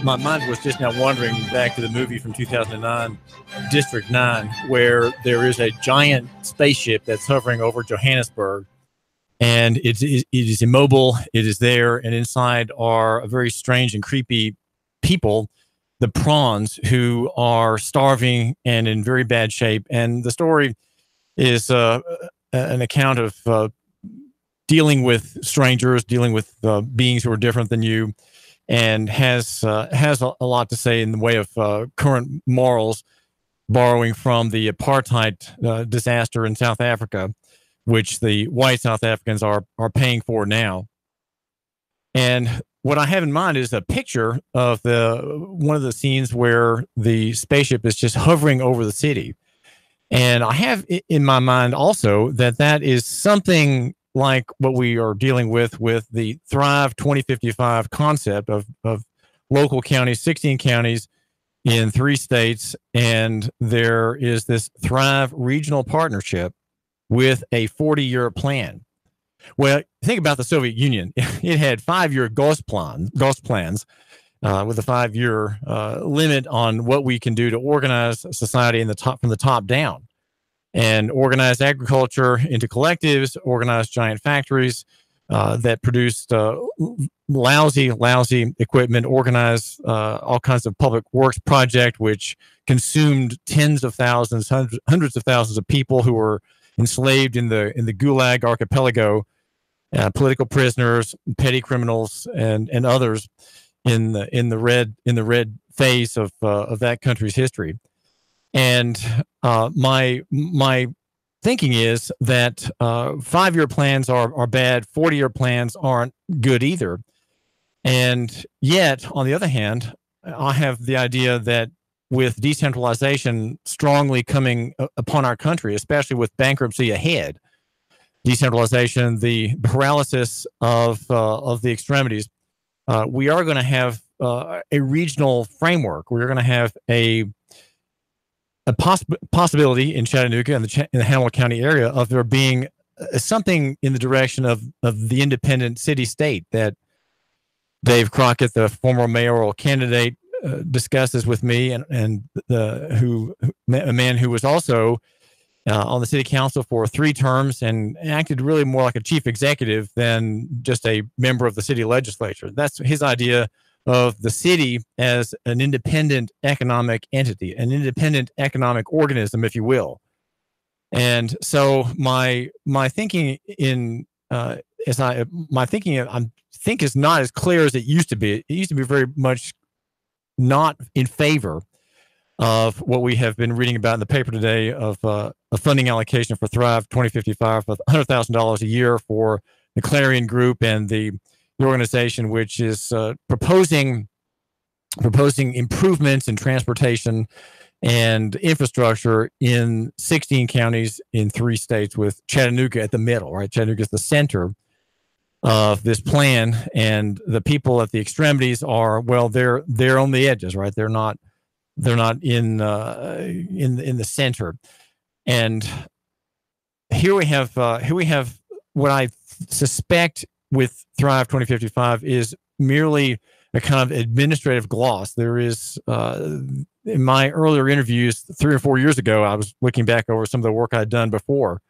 My mind was just now wandering back to the movie from 2009, District 9, where there is a giant spaceship that's hovering over Johannesburg, and it is immobile. It is there, and inside are a very strange and creepy people, the prawns, who are starving and in very bad shape. And the story is an account of dealing with strangers, dealing with beings who are different than you, and has a lot to say in the way of current morals, borrowing from the apartheid disaster in South Africa, which the white South Africans are paying for now. And what I have in mind is a picture of one of the scenes where the spaceship is just hovering over the city. And I have in my mind also that is something like what we are dealing with the Thrive 2055 concept of local counties, 16 counties in 3 states. And there is this Thrive regional partnership with a 40-year plan. Well, think about the Soviet Union. It had 5-year GOST plans with a 5-year limit on what we can do to organize society from the top down, and organize agriculture into collectives, organize giant factories that produced lousy equipment, organize all kinds of public works project, which consumed tens of thousands, hundreds of thousands of people who were enslaved in the Gulag archipelago, political prisoners, petty criminals, and others in the red phase of that country's history. And my thinking is that 5-year plans are bad, 40-year plans aren't good either. And yet, on the other hand, I have the idea that with decentralization strongly coming upon our country, especially with bankruptcy ahead, decentralization, the paralysis of the extremities, we are going to have a regional framework. We're going to have a possibility in Chattanooga and in the Hannibal County area of there being something in the direction of the independent city-state that Dave Crockett, the former mayoral candidate, discusses with me, and a man who was also on the city council for 3 terms and acted really more like a chief executive than just a member of the city legislature. That's his idea of the city as an independent economic entity, an independent economic organism, if you will. And so my thinking I think is not as clear as it used to be. It used to be very much not in favor of what we have been reading about in the paper today of a funding allocation for Thrive 2055 of $100,000 a year for the Clarion Group and the organization, which is proposing improvements in transportation and infrastructure in 16 counties in 3 states, with Chattanooga at the middle, right? Chattanooga is the center of this plan, and the people at the extremities are, well, they're on the edges, right? They're not in the center. And here we have what I suspect with Thrive 2055 is merely a kind of administrative gloss. There is, in my earlier interviews 3 or 4 years ago, I was looking back over some of the work I'd done before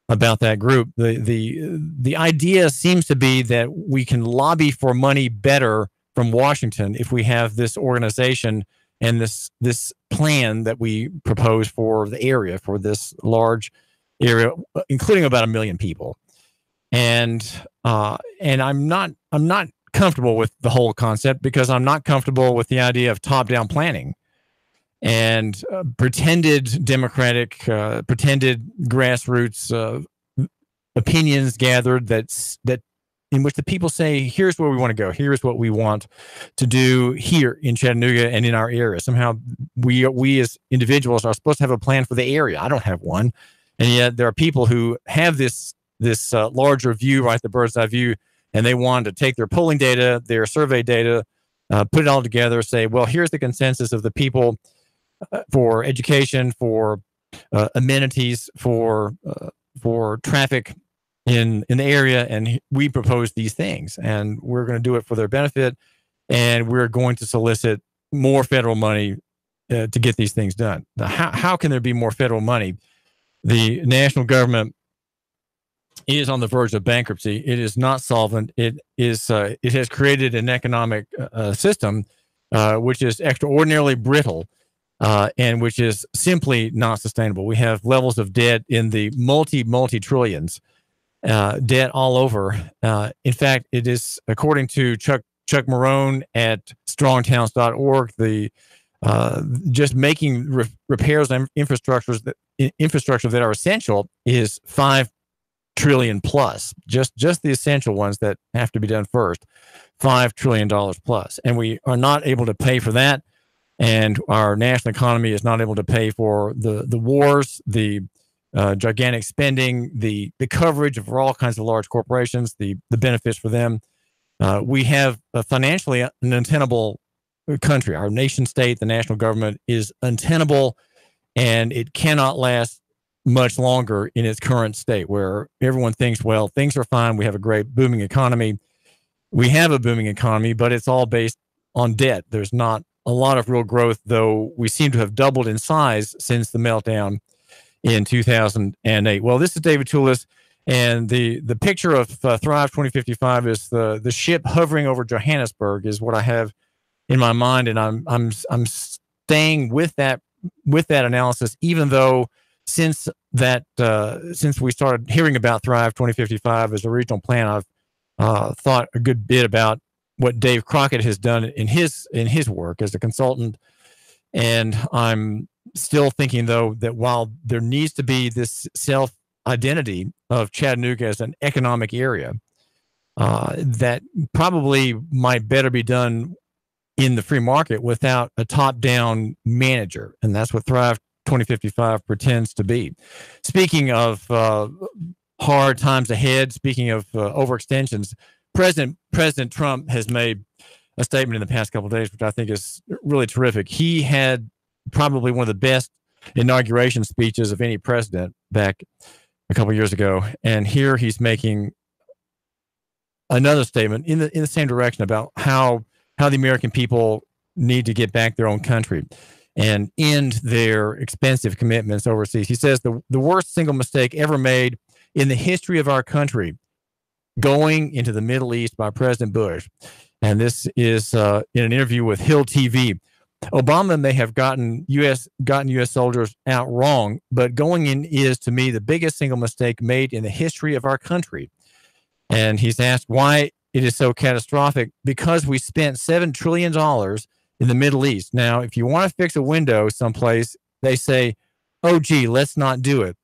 about that group. The idea seems to be that we can lobby for money better from Washington if we have this organization and this plan that we propose for the area, for this large area, including about 1 million people. And I'm not comfortable with the whole concept, because I'm not comfortable with the idea of top-down planning and pretended democratic, pretended grassroots opinions gathered that in which the people say, here's where we want to go, here's what we want to do here in Chattanooga and in our area. Somehow we as individuals are supposed to have a plan for the area. I don't have one. And yet there are people who have this larger view, right, the bird's eye view, and they want to take their polling data, their survey data, put it all together, say, well, here's the consensus of the people for education, for amenities, for traffic in the area, and we propose these things, and we're going to do it for their benefit, and we're going to solicit more federal money to get these things done. Now, how can there be more federal money? The national government is on the verge of bankruptcy. It is not solvent. It has created an economic system which is extraordinarily brittle and which is simply not sustainable. We have levels of debt in the multi trillions, debt all over. In fact, it is, according to Chuck Marone at strongtowns.org, the just making repairs and infrastructure that are essential is $5 trillion plus. Just the essential ones that have to be done first, $5 trillion plus, and we are not able to pay for that. And our national economy is not able to pay for the wars, the gigantic spending, the coverage of all kinds of large corporations, the benefits for them. We have financially an untenable country. Our nation state, the national government, is untenable, and it cannot last much longer in its current state, where everyone thinks, well, things are fine. We have a great booming economy. We have a booming economy, but it's all based on debt. There's not a lot of real growth, though we seem to have doubled in size since the meltdown in 2008. Well, this is David Toulis, and the picture of Thrive 2055 is the ship hovering over Johannesburg is what I have in my mind, and I'm staying with that analysis, even though since we started hearing about Thrive 2055 as a regional plan, I've thought a good bit about what Dave Crockett has done in his work as a consultant, and I'm still thinking, though, that while there needs to be this self-identity of Chattanooga as an economic area, that probably might better be done in the free market without a top-down manager, and that's what Thrive 2055 pretends to be. Speaking of hard times ahead, speaking of overextensions, President Trump has made a statement in the past couple of days, which I think is really terrific. He had probably one of the best inauguration speeches of any president back a couple of years ago, and here he's making another statement in the same direction about how the American people need to get back their own country and end their expensive commitments overseas. He says the worst single mistake ever made in the history of our country, going into the Middle East by President Bush. And this is in an interview with Hill TV. Obama may have gotten U.S. soldiers out wrong, but going in is, to me, the biggest single mistake made in the history of our country. And he's asked why it is so catastrophic. Because we spent $7 trillion in the Middle East. Now, if you want to fix a window someplace, they say, oh, gee, let's not do it.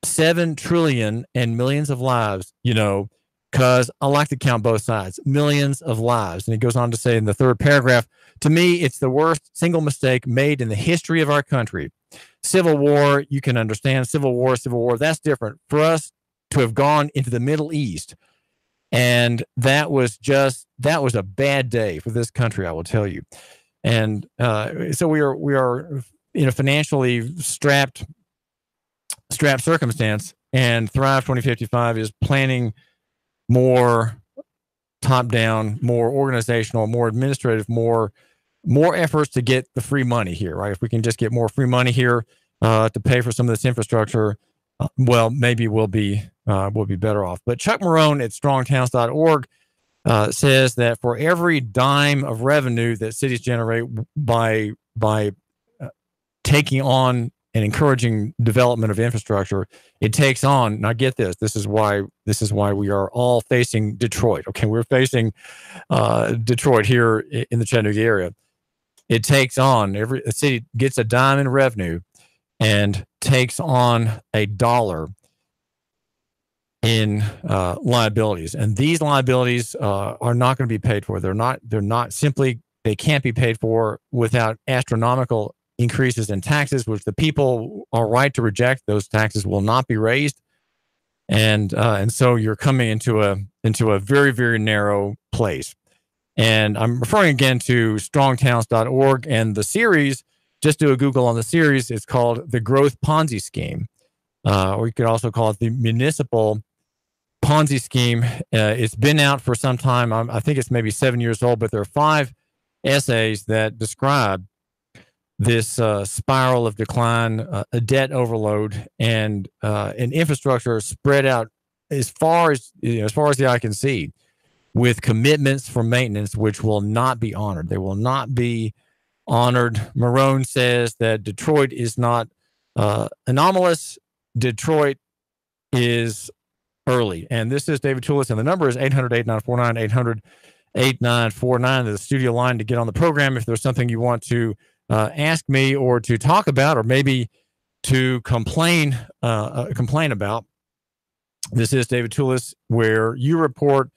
7 trillion and millions of lives, because I like to count both sides, millions of lives. And he goes on to say in the third paragraph, to me, it's the worst single mistake made in the history of our country. Civil war, you can understand. Civil war, that's different. For us to have gone into the Middle East, and that was a bad day for this country, I will tell you. And so we are in a financially strapped circumstance, and Thrive 2055 is planning more top-down, more organizational, more administrative, more efforts to get the free money here, right? If we can just get more free money here to pay for some of this infrastructure, well, maybe we'll be better off. But Chuck Marone at strongtowns.org says that for every dime of revenue that cities generate by taking on and encouraging development of infrastructure, it takes on. Now, get this. This is why we are all facing Detroit. Okay, we're facing Detroit here in the Chattanooga area. It takes on a city gets a dime in revenue and takes on $1 in liabilities, and these liabilities are not going to be paid for. They're not simply. They can't be paid for without astronomical increases in taxes, which the people are right to reject. Those taxes will not be raised, and so you're coming into a very, very narrow place. And I'm referring again to strongtowns.org and the series. Just do a Google on the series. It's called The Growth Ponzi Scheme, or you could also call it the Municipal Ponzi scheme. It's been out for some time. I think it's maybe 7 years old, but there are 5 essays that describe this spiral of decline, a debt overload, and an infrastructure spread out as far as the eye can see, with commitments for maintenance which will not be honored. They will not be honored. Marone says that Detroit is not anomalous. Detroit is early. And this is David Toulis, and the number is 800-8949, 800-8949. The studio line to get on the program if there's something you want to ask me or to talk about, or maybe to complain about. This is David Toulis, where you report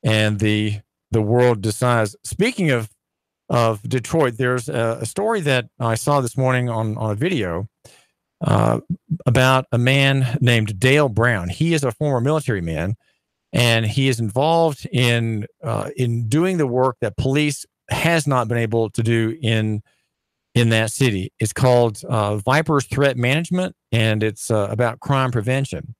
and the world decides. Speaking of Detroit, there's a story that I saw this morning on a video about a man named Dale Brown. He is a former military man, and he is involved in doing the work that police has not been able to do in that city. It's called Viper's Threat Management, and it's about crime prevention.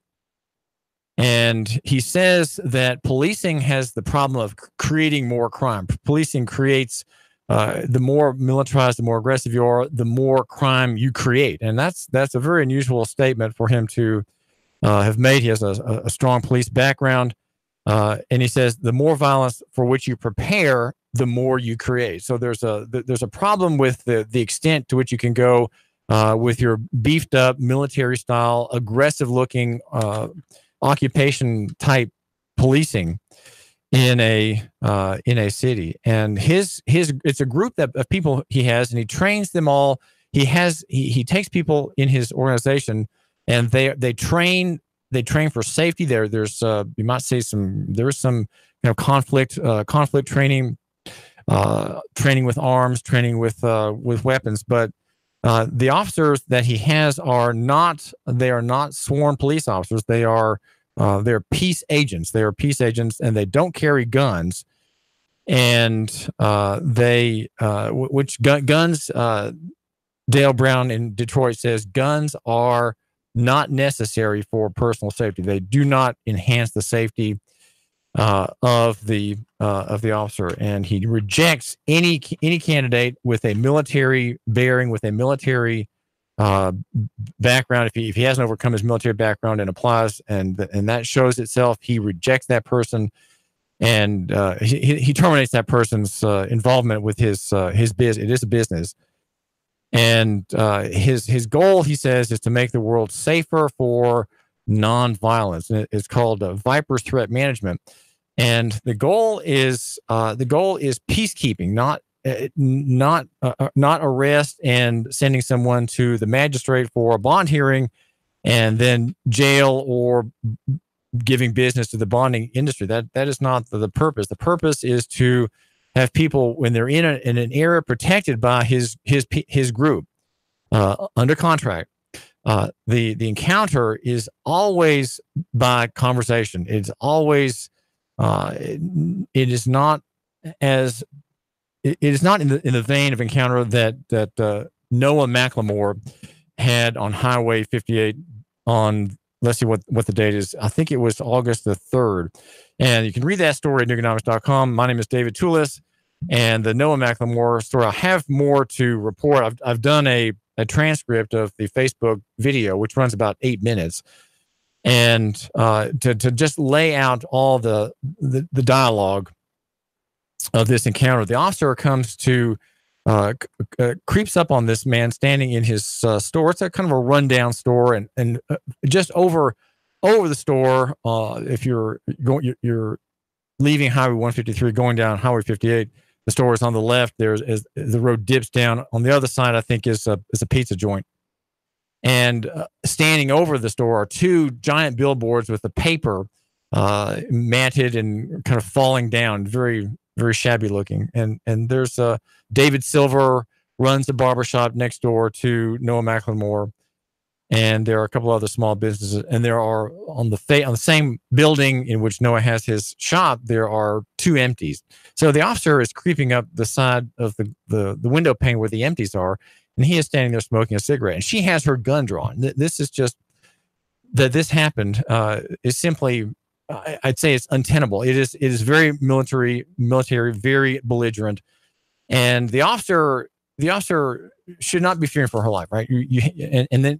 And he says that policing has the problem of creating more crime. Policing creates, the more militarized, the more aggressive you are, the more crime you create. And that's a very unusual statement for him to have made. He has a strong police background. And he says the more violence for which you prepare, the more you create. So there's a problem with the extent to which you can go with your beefed up military style, aggressive looking occupation type policing in a city. And it's a group of people he has, and he trains them all. He takes people in his organization, and they train for safety. There's you might say there's some conflict training, training with arms, training with weapons. But the officers that he has are not sworn police officers. They're peace agents. They are peace agents, and they don't carry guns. And guns. Dale Brown in Detroit says guns are not necessary for personal safety. They do not enhance the safety of the officer, and he rejects any candidate with a military bearing, with a military background. If he hasn't overcome his military background and applies, and that shows itself, he rejects that person, and he terminates that person's involvement with his business. It is a business. And his goal, he says, is to make the world safer for nonviolence. And it's called Viper's Threat Management. And the goal is peacekeeping, not arrest and sending someone to the magistrate for a bond hearing, and then jail or giving business to the bonding industry. That is not the purpose. The purpose is to have people, when they're in an area protected by his group, under contract. The encounter is always by conversation. It's always it is not in the vein of encounter that Noah McLemore had on Highway 58 on, let's see what the date is. I think it was August the 3rd. And you can read that story at Nuganomics.com. My name is David Toulis, and the Noah McLemore story. I have more to report. I've done a transcript of the Facebook video, which runs about 8 minutes, and to just lay out all the dialogue of this encounter. The officer comes to creeps up on this man standing in his store. It's a kind of a rundown store, and just over the store, if you're leaving Highway 153 going down Highway 58, the store is on the left. There's as the road dips down. On the other side, I think is a pizza joint. And standing over the store are 2 giant billboards with the paper matted and kind of falling down, very, very shabby looking. And there's David Silver runs a barbershop next door to Noah McLemore. And there are a couple other small businesses, and there are on the same building in which Noah has his shop, there are 2 empties. So the officer is creeping up the side of the window pane where the empties are, and he is standing there smoking a cigarette, and she has her gun drawn. This is just that this happened is simply I'd say it's untenable. It is very military, very belligerent, and the officer should not be fearing for her life, right? And then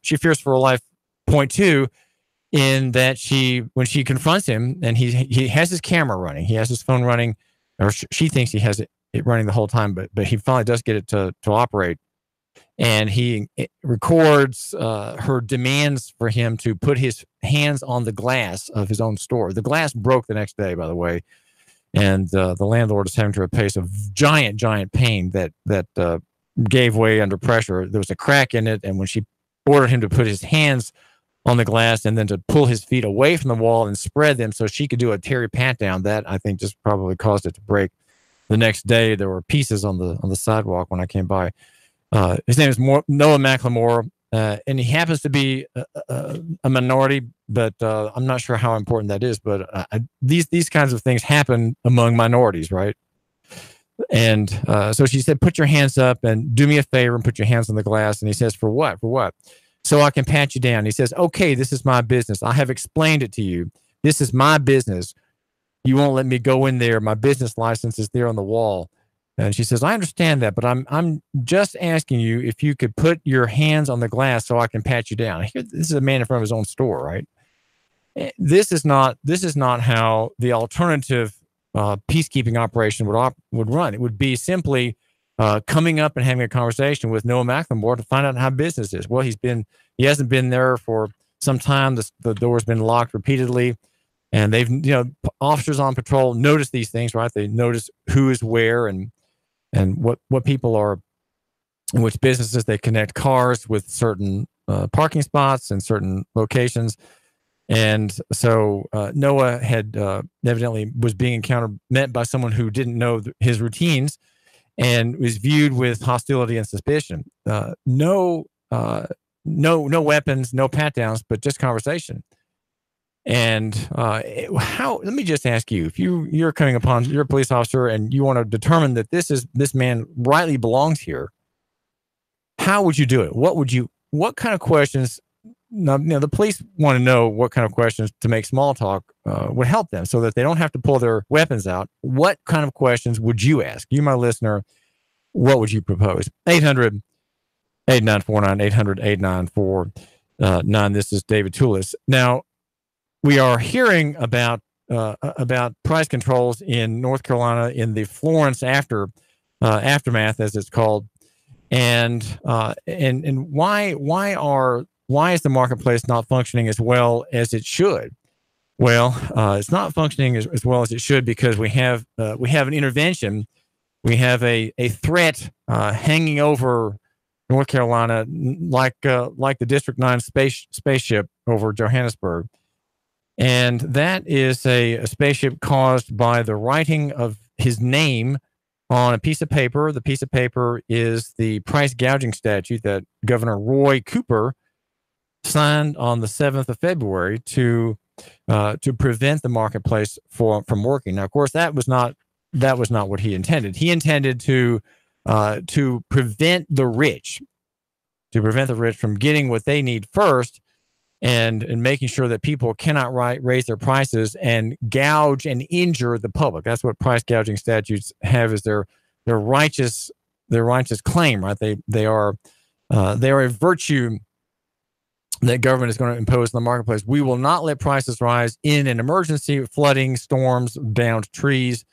she fears for her life. Point two, in that when she confronts him, and he has his camera running, he has his phone running, or she thinks he has it running the whole time, but he finally does get it to operate, and he records her demands for him to put his hands on the glass of his own store. The glass broke the next day, by the way, and the landlord is having to replace a giant pane that gave way under pressure. There was a crack in it, and when she ordered him to put his hands on the glass and then to pull his feet away from the wall and spread them so she could do a Terry pat down, that I think just probably caused it to break. The next day, there were pieces on the sidewalk when I came by. His name is Noah McLemore, and he happens to be a minority, but I'm not sure how important that is. But these kinds of things happen among minorities, right? And so she said, "Put your hands up and do me a favor and put your hands on the glass." And he says, "For what? For what?" "So I can pat you down." He says, "Okay, this is my business. I have explained it to you. This is my business. You won't let me go in there. My business license is there on the wall." And she says, "I understand that, but I'm just asking you if you could put your hands on the glass so I can pat you down." This is a man in front of his own store, right? This is not how the alternative peacekeeping operation would run. It would be simply coming up and having a conversation with Noah McLemore to find out how business is. Well, he hasn't been there for some time. The door's been locked repeatedly, and they've, officers on patrol notice these things, right? They notice who is where and what people are, in which businesses they connect cars with certain parking spots and certain locations. And so Noah had evidently was being met by someone who didn't know his routines, and was viewed with hostility and suspicion. No weapons, no pat downs, but just conversation. And let me just ask you, if you're coming upon, you're a police officer and you want to determine that this man rightly belongs here, how would you do it? What kind of questions? Now, the police want to know what kind of questions to make small talk would help them so that they don't have to pull their weapons out. What kind of questions would you ask? You, my listener, what would you propose? 800-8949, 800-8949. This is David Toulis. Now, we are hearing about price controls in North Carolina in the Florence aftermath, as it's called, and why is the marketplace not functioning as well as it should? Well, it's not functioning as well as it should because we have an intervention. We have a threat hanging over North Carolina, like the District 9 spaceship over Johannesburg. And that is a spaceship caused by the writing of his name on a piece of paper. The piece of paper is the price gouging statute that Governor Roy Cooper signed on the 7th of February to prevent the marketplace from working. Now, of course, that was not what he intended. He intended to prevent the rich from getting what they need first, and making sure that people cannot raise their prices and gouge and injure the public. That's what price gouging statutes have, is their righteous claim, right? They are a virtue that government is going to impose in the marketplace. We will not let prices rise in an emergency: flooding, storms, downed trees,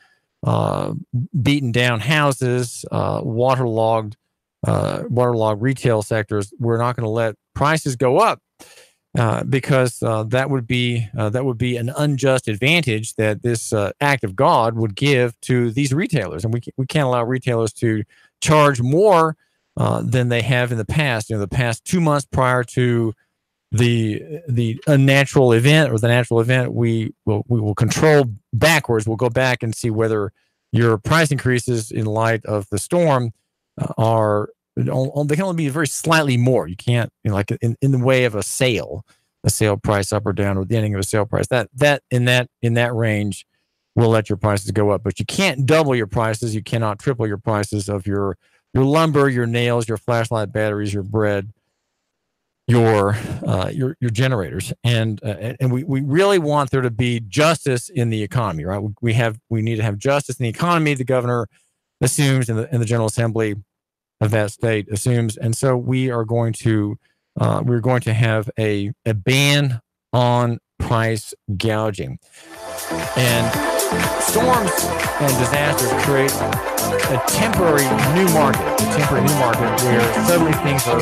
beaten down houses, waterlogged retail sectors. We're not going to let prices go up because that would be an unjust advantage that this act of God would give to these retailers, and we can't allow retailers to charge more than they have in the past. The past 2 months prior to the unnatural event or the natural event, we will control backwards. We'll go back and see whether your price increases in light of the storm they can only be very slightly more. You can't, like in the way of a sale price up or down, or the ending of a sale price. That in that range will let your prices go up, but you can't double your prices. You cannot triple your prices of your lumber, your nails, your flashlight batteries, your bread, your generators, and we really want there to be justice in the economy, right? We need to have justice in the economy. The governor assumes, and the General Assembly of that state assumes, and so we're going to have a ban on price gouging. And storms and disasters create a temporary new market where suddenly things are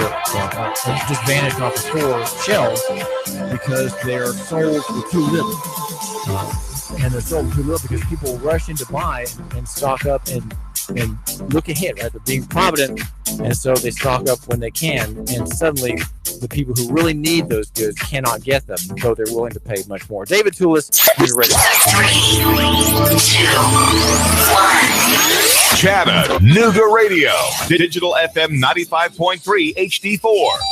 just vanished off the store shelves because they're sold for too little. And they're sold for too little because people rush in to buy and stock up and look ahead, right? They're being provident, and so they stock up when they can, and suddenly the people who really need those goods cannot get them, so they're willing to pay much more. David Toulis, you're ready. 3, 2, 1. Chattanooga Radio. Digital FM 95.3 HD4.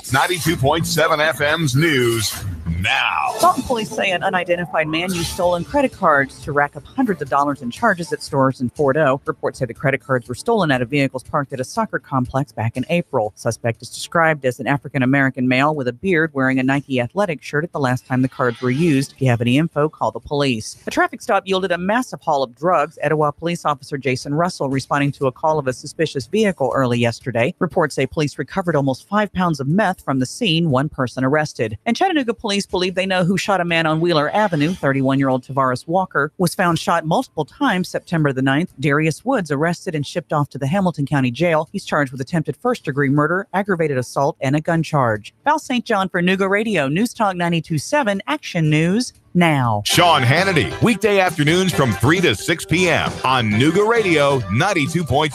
92.7 FM's news now. Dalton police say an unidentified man used stolen credit cards to rack up hundreds of dollars in charges at stores in Fort O. Reports say the credit cards were stolen out of vehicles parked at a soccer complex back in April. Suspect is described as an African-American male with a beard wearing a Nike athletic shirt at the last time the cards were used. If you have any info, call the police. A traffic stop yielded a massive haul of drugs. Etowah police officer Jason Russell responding to a call of a suspicious vehicle early yesterday. Reports say police recovered almost 5 pounds of meth from the scene. One person arrested. And Chattanooga police believe they know who shot a man on Wheeler Avenue. 31-year-old Tavares Walker was found shot multiple times September the 9th. Darius Woods arrested and shipped off to the Hamilton County Jail. He's charged with attempted first-degree murder, aggravated assault, and a gun charge. Val St. John for Nooga Radio, News Talk 92.7, Action News now. Sean Hannity, weekday afternoons from 3 to 6 p.m. on Nooga Radio 92.7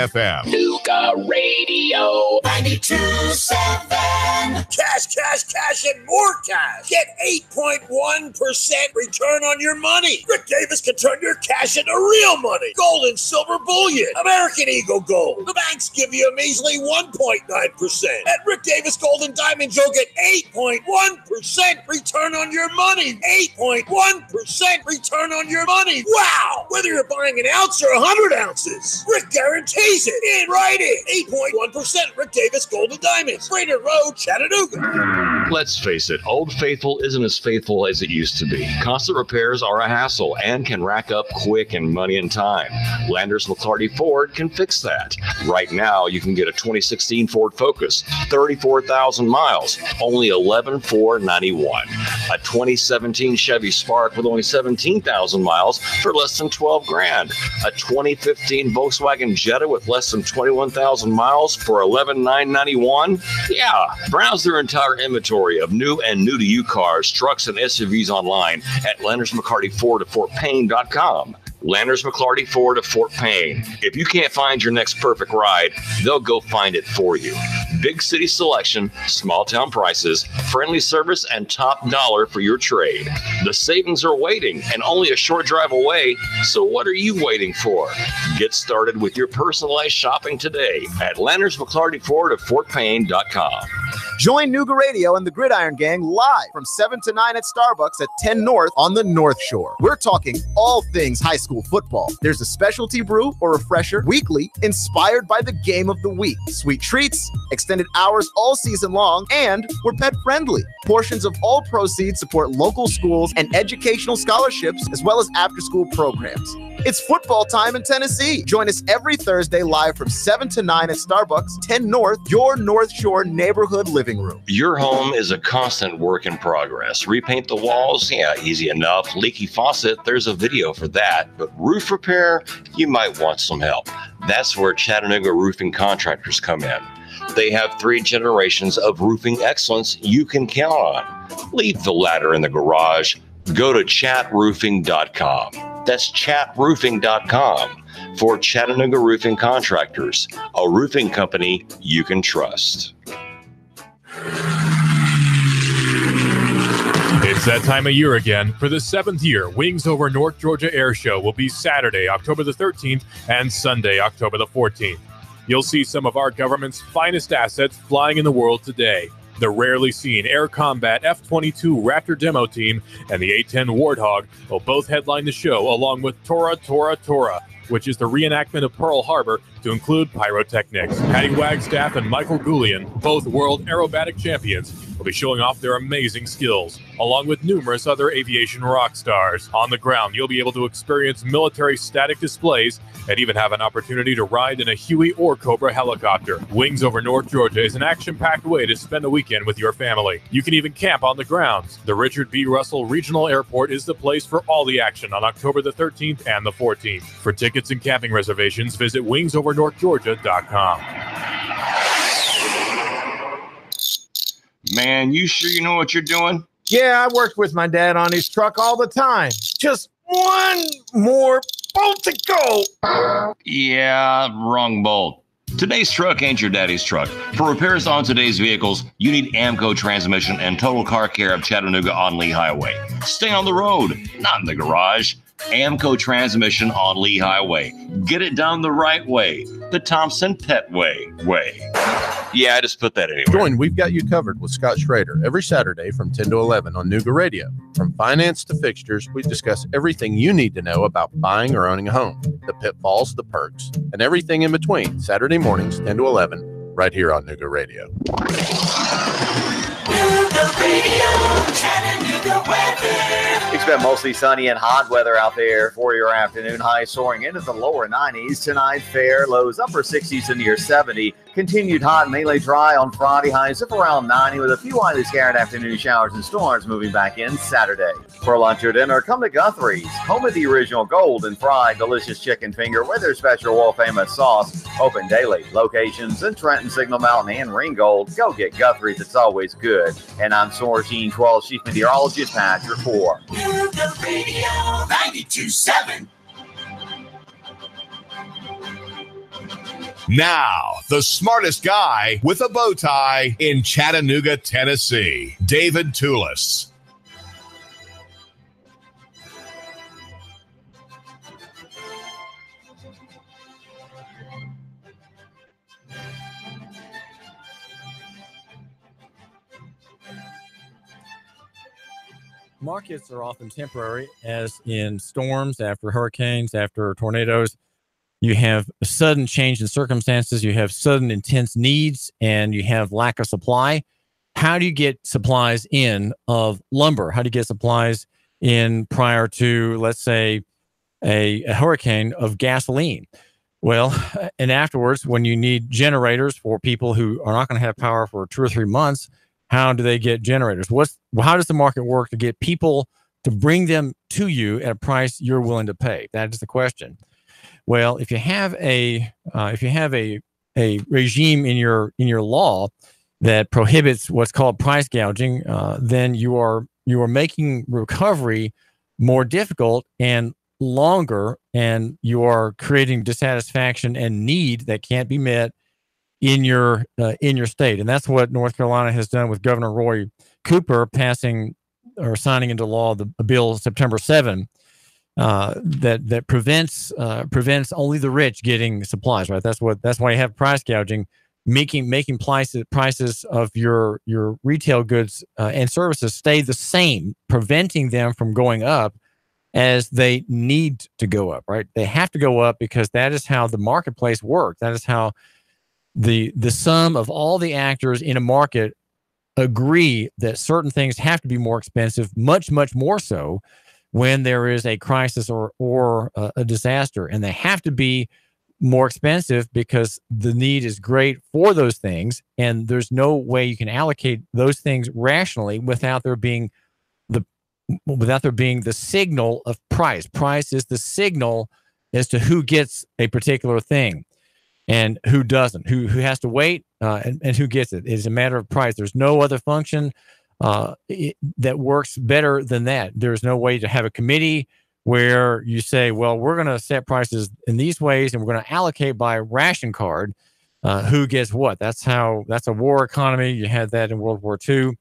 FM. Nooga Radio 92.7. Cash, cash, cash, and more cash. Get 8.1% return on your money. Rick Davis can turn your cash into real money. Gold and silver bullion. American Eagle Gold. The banks give you a measly 1.9%. At Rick Davis Gold and Diamonds, you'll get 8.1% return on your money. 8.1% return on your money. Wow! Whether you're buying an ounce or 100 ounces, Rick guarantees it in writing. 8.1% Rick Davis Gold and Diamonds. Brainerd Road, Chattanooga. Let's face it, Old Faithful isn't as faithful as it used to be. Constant repairs are a hassle and can rack up quick in money and time. Landers McClarty Ford can fix that. Right now, you can get a 2016 Ford Focus, 34,000 miles, only $11,491. A 2017 Chevy Spark with only 17,000 miles for less than $12,000. A 2015 Volkswagen Jetta with less than 21,000 miles for $11,991. Yeah, browse their entire inventory of new and new-to-you cars, trucks, and SUVs online at Landers McCarty Ford of FortPayne.com. Landers McClarty Ford of Fort Payne. If you can't find your next perfect ride, they'll go find it for you. Big city selection, small town prices, friendly service, and top dollar for your trade. The savings are waiting and only a short drive away, so what are you waiting for? Get started with your personalized shopping today at Landers McClarty Ford of FortPayne.com. Join Nooga Radio and the Gridiron Gang live from 7 to 9 at Starbucks at 10 North on the North Shore. We're talking all things high school football. There's a specialty brew or refresher weekly inspired by the game of the week. Sweet treats, extended hours all season long, and we're pet friendly. Portions of all proceeds support local schools and educational scholarships as well as after-school programs. It's football time in Tennessee. Join us every Thursday live from 7 to 9 at Starbucks, 10 North, your North Shore neighborhood living room. Your home is a constant work in progress. Repaint the walls? Yeah, easy enough. Leaky faucet? There's a video for that. But roof repair? You might want some help. That's where Chattanooga Roofing Contractors come in. They have 3 generations of roofing excellence you can count on. Leave the ladder in the garage. Go to chatroofing.com. That's chatroofing.com for Chattanooga Roofing Contractors, a roofing company you can trust. It's that time of year again. For the 7th year, Wings Over North Georgia Air Show will be Saturday, October the 13th, and Sunday, October the 14th. You'll see some of our government's finest assets flying in the world today. The rarely seen Air Combat F-22 Raptor demo team and the A-10 Warthog will both headline the show, along with Tora, which is the reenactment of Pearl Harbor to include pyrotechnics. Patty Wagstaff and Michael Goulian, both world aerobatic champions, will be showing off their amazing skills, along with numerous other aviation rock stars. On the ground, you'll be able to experience military static displays and even have an opportunity to ride in a Huey or Cobra helicopter. Wings Over North Georgia is an action-packed way to spend the weekend with your family. You can even camp on the grounds. The Richard B. Russell Regional Airport is the place for all the action on October the 13th and the 14th. For tickets and camping reservations, visit wingsovernorthgeorgia.com. Man, you sure you know what you're doing? Yeah, I worked with my dad on his truck all the time. Just one more bolt to go. Yeah, wrong bolt. Today's truck ain't your daddy's truck. For repairs on today's vehicles, you need AMCO Transmission and Total Car Care of Chattanooga on Lee Highway. Stay on the road, not in the garage. AMCO Transmission on Lee Highway. Get it done the right way. The Thompson Pet Way. Yeah, I just put that anywhere. Join We've Got You Covered with Scott Schrader every Saturday from 10 to 11 on Nooga Radio. From finance to fixtures, we discuss everything you need to know about buying or owning a home, the pitfalls, the perks, and everything in between. Saturday mornings, 10 to 11, right here on Nooga Radio. Nooga Radio, Chattanooga weather. Expect mostly sunny and hot weather out there for your afternoon. Highs soaring into the lower 90s. Tonight, fair. Lows upper 60s to near 70. Continued hot, mainly dry on Friday. Highs up around 90 with a few widely scattered afternoon showers and storms moving back in Saturday. For lunch or dinner, come to Guthrie's, home of the original golden fried delicious chicken finger with their special world famous sauce. Open daily. Locations in Trenton, Signal Mountain, and Ringgold. Go get Guthrie's. It's always good. And I'm Sorgene 12 Chief Meteorologist Patrick Moore. Nooga Radio 92.7. Now, the smartest guy with a bow tie in Chattanooga, Tennessee, David Toulis. Markets are often temporary, as in storms, after hurricanes, after tornadoes. You have a sudden change in circumstances. You have sudden intense needs, and you have lack of supply. How do you get supplies in of lumber? How do you get supplies in prior to, let's say, a hurricane of gasoline? Well, and afterwards, when you need generators for people who are not going to have power for 2 or 3 months, how do they get generators? How does the market work to get people to bring them to you at a price you're willing to pay? That is the question. Well, if you have a regime in your law that prohibits what's called price gouging, then you are making recovery more difficult and longer, and you are creating dissatisfaction and need that can't be met in your state. And that's what North Carolina has done with Governor Roy Cooper passing or signing into law a bill September 7 that prevents only the rich getting supplies. Right. That's why you have price gouging, making prices of your retail goods and services stay the same, preventing them from going up as they need to go up. Right. They have to go up because that is how the marketplace works. That is how the sum of all the actors in a market agree that certain things have to be more expensive, much, much more so when there is a crisis or a disaster. And they have to be more expensive because the need is great for those things. And there's no way you can allocate those things rationally without there being the signal of price. Price is the signal as to who gets a particular thing and who doesn't, who has to wait and who gets it. It is a matter of price. There's no other function that works better than that. There's no way to have a committee where you say, well, we're going to set prices in these ways and we're going to allocate by ration card who gets what. That's a war economy. You had that in World War II.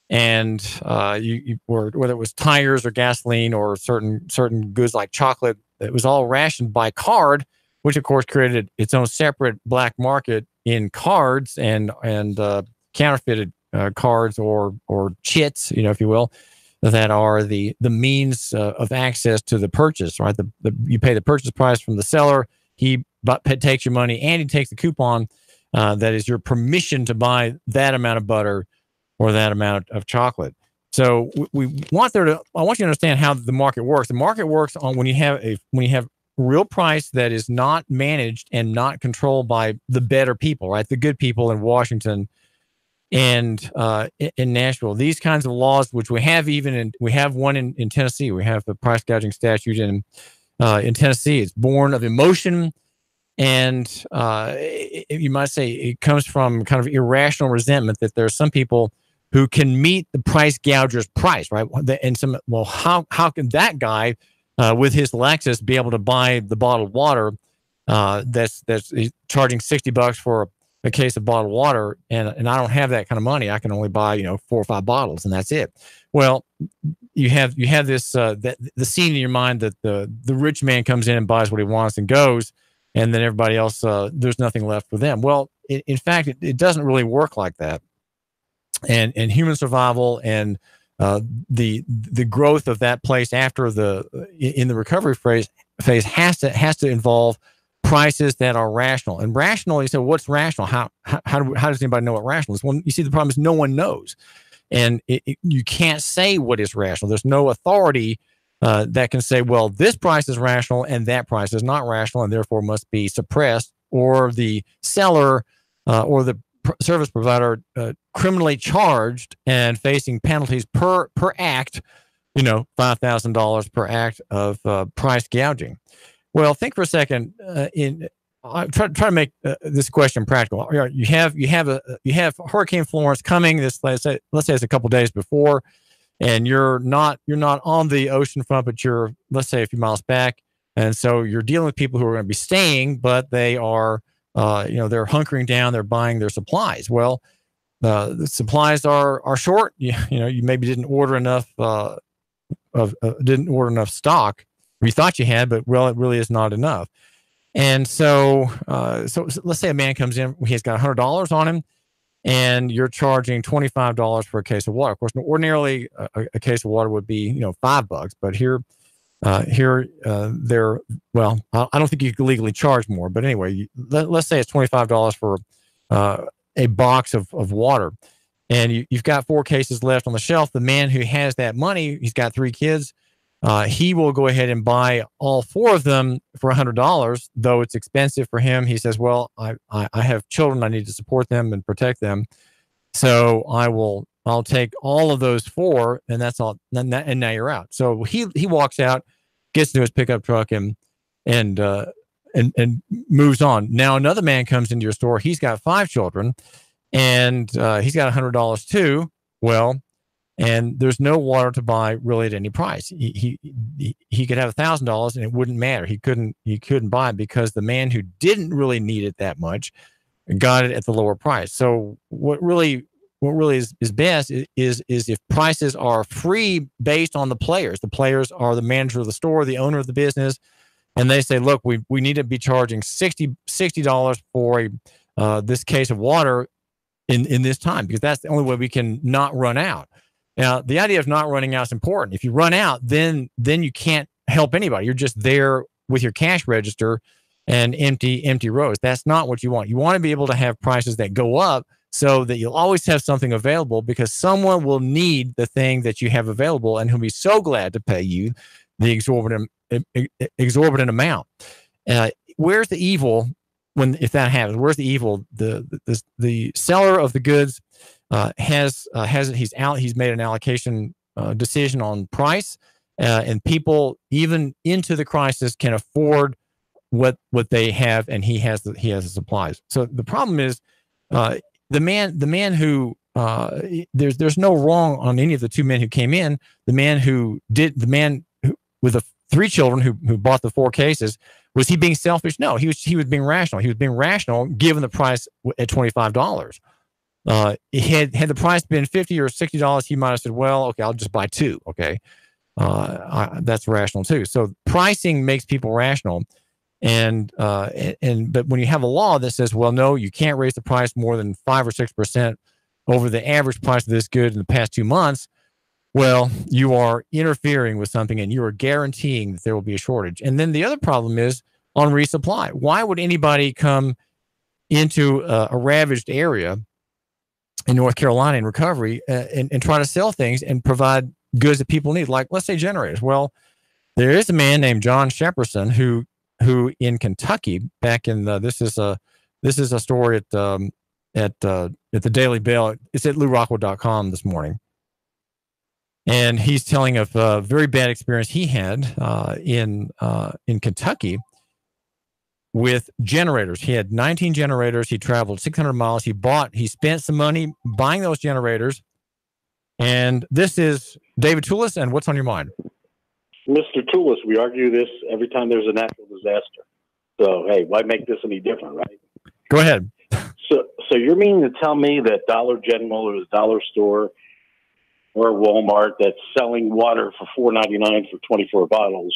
And whether it was tires or gasoline or certain goods like chocolate, it was all rationed by card, which of course created its own separate black market in cards and counterfeited cards or chits, if you will, that are the means of access to the purchase. Right, you pay the purchase price from the seller. He takes your money, and he takes the coupon that is your permission to buy that amount of butter or that amount of chocolate. So we want I want you to understand how the market works. The market works on when you have real price that is not managed and not controlled by the better people, right? The good people in Washington and in Nashville. These kinds of laws, which we have we have one in Tennessee. We have the price gouging statute in Tennessee. It's born of emotion, and you might say it comes from kind of irrational resentment that there are some people who can meet the price gouger's price, right? And how can that guy with his Lexus be able to buy the bottled water that's charging $60 for a case of bottled water, and I don't have that kind of money. I can only buy 4 or 5 bottles, and that's it. Well, you have this the scene in your mind that the rich man comes in and buys what he wants and goes, and then everybody else there's nothing left for them. Well, in fact, it doesn't really work like that. And human survival and the growth of that place after in the recovery phase has to involve prices that are rational. And rational, you say, what's rational? How does anybody know what rational is? Well, you see, the problem is no one knows, and you can't say what is rational. There's no authority that can say, well, this price is rational and that price is not rational, and therefore must be suppressed, or the seller or the service provider criminally charged and facing penalties per act, $5,000 per act of price gouging. Well, think for a second. Try to make this question practical. You have Hurricane Florence coming. Let's say it's a couple days before, and you're not on the ocean front, but you're, let's say, a few miles back, and so you're dealing with people who are going to be staying, but they are they're hunkering down, they're buying their supplies. Well, the supplies are short. You maybe didn't order enough stock. You thought you had, but it really is not enough. And so let's say a man comes in, he's got $100 on him, and you're charging $25 for a case of water. Of course, ordinarily a case of water would be $5, but here they're, well, I don't think you can legally charge more, but anyway, let's say it's $25 for a box of water, and you've got 4 cases left on the shelf. The man who has that money, he's got 3 kids. He will go ahead and buy all 4 of them for $100, though it's expensive for him. He says, well, I have children. I need to support them and protect them. So I'll take all of those 4, and that's all. And now you're out. So he walks out, gets into his pickup truck, and moves on. Now another man comes into your store. He's got 5 children, and he's got $100 too. Well, and there's no water to buy really at any price. He could have $1,000 and it wouldn't matter. He couldn't buy it because the man who didn't really need it that much got it at the lower price. So what really is best is if prices are free based on the players. The players are the manager of the store, the owner of the business, and they say, look, we need to be charging $60 for this case of water in this time, because that's the only way we can not run out. Now, the idea of not running out is important. If you run out, then you can't help anybody. You're just there with your cash register and empty rows. That's not what you want. You want to be able to have prices that go up so that you'll always have something available, because someone will need the thing that you have available and who'll be so glad to pay you the exorbitant amount. Where's the evil if that happens? Where's the evil? The seller of the goods he's made an allocation decision on price, and people even into the crisis can afford what they have, and he has the supplies. So the problem is the man who there's no wrong on any of the 2 men who came in. The man who with the 3 children who bought the 4 cases, was he being selfish? No, he was being rational. He was being rational given the price at $25. Had the price been $50 or $60, he might have said, well, okay, I'll just buy 2. Okay. That's rational too. So pricing makes people rational. But when you have a law that says, well, no, you can't raise the price more than 5 or 6% over the average price of this good in the past 2 months, well, you are interfering with something, and you are guaranteeing that there will be a shortage. And then the other problem is on resupply. Why would anybody come into a ravaged area in North Carolina in recovery and try to sell things and provide goods that people need, like, let's say, generators? Well, there is a man named John Shepperson who in Kentucky, back in this is a story at the Daily Bell. It's at LouRockwell.com this morning, and he's telling of a very bad experience he had in Kentucky with generators. He had 19 generators. He traveled 600 miles. He spent some money buying those generators. And this is David Toulis, and what's on your mind? Mr. Toulis, we argue this every time there's a natural disaster. So, hey, why make this any different, right? Go ahead. So you're meaning to tell me that Dollar General or the dollar store or Walmart that's selling water for $4.99 for 24 bottles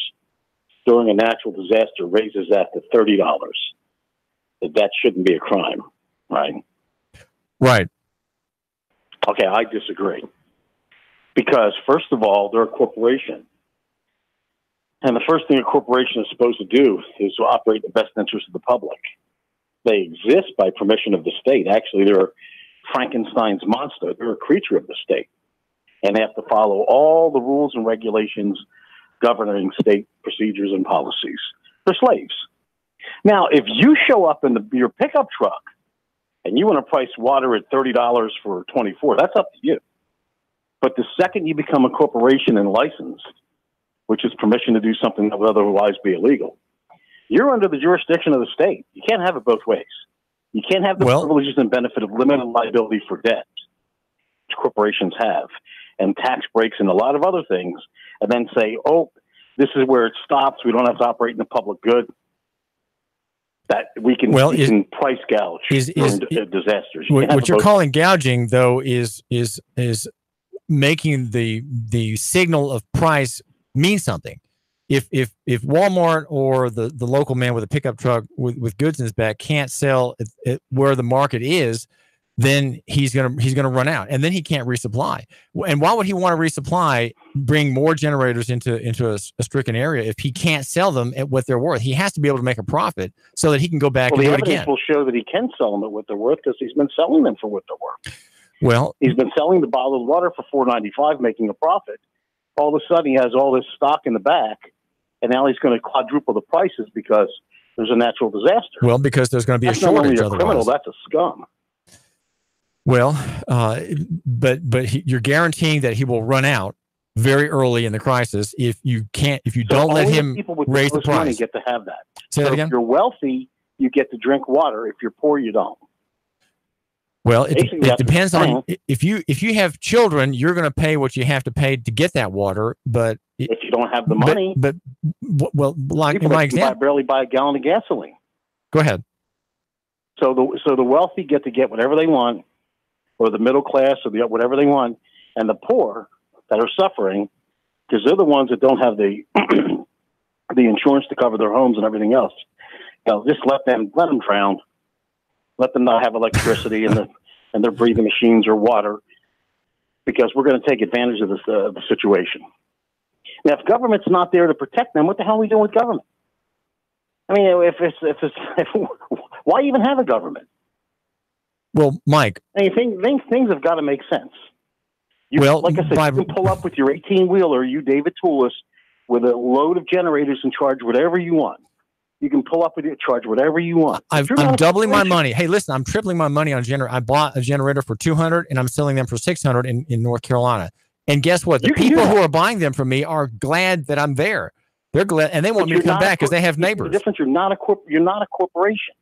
during a natural disaster raises that to $30? That shouldn't be a crime, right? Right. Okay, I disagree. Because, first of all, they're a corporation. And the first thing a corporation is supposed to do is to operate in the best interest of the public. They exist by permission of the state. Actually, they're Frankenstein's monster. They're a creature of the state. And they have to follow all the rules and regulations governing state procedures and policies. They're slaves. Now, if you show up in your pickup truck and you want to price water at $30 for 24, that's up to you. But the second you become a corporation and licensed, which is permission to do something that would otherwise be illegal, you're under the jurisdiction of the state. You can't have it both ways. You can't have the privileges and benefit of limited liability for debt, which corporations have, and tax breaks and a lot of other things, and then say, oh, this is where it stops. We don't have to operate in the public good. That we can price gouge during disasters. What you're calling gouging, though, is making the signal of price mean something. If Walmart or the local man with a pickup truck with goods in his back can't sell it where the market is, then he's gonna run out, and then he can't resupply. And why would he want to resupply, bring more generators into a stricken area if he can't sell them at what they're worth? He has to be able to make a profit so that he can go back and do it again. The evidence will show that he can sell them at what they're worth because he's been selling them for what they're worth. Well, he's been selling the bottled water for $4.95, making a profit. All of a sudden, he has all this stock in the back, and now he's going to quadruple the prices because there's a natural disaster. Well, because there's going to be a shortage. That's not only a criminal, that's a scum. Well, but you're guaranteeing that he will run out very early in the crisis if you don't let him raise the price. Money get to have that. Say that again. If you're wealthy, you get to drink water. If you're poor, you don't. Well, it depends on if you have children, you're going to pay what you have to pay to get that water. But if you don't have the money, but like in my example, barely buy a gallon of gasoline. Go ahead. So the wealthy get to get whatever they want, or the middle class, or whatever they want, and the poor that are suffering because they're the ones that don't have the the insurance to cover their homes and everything else. Just let them drown. Let them not have electricity and their breathing machines or water, because we're going to take advantage of this the situation. Now, if government's not there to protect them, what the hell are we doing with government? I mean, why even have a government? Well, Mike, I mean, things have got to make sense. Like I said, you can pull up with your 18-wheeler, you David Toulis, with a load of generators and charge whatever you want. You can pull up with it, charge whatever you want. I'm doubling my money. Hey, listen, I'm tripling my money on a generator. I bought a generator for $200 and I'm selling them for $600 in North Carolina. And guess what? The people who are buying them from me are glad that I'm there. They're glad, and they want me to come back because they have neighbors. The difference: you're not a corporation.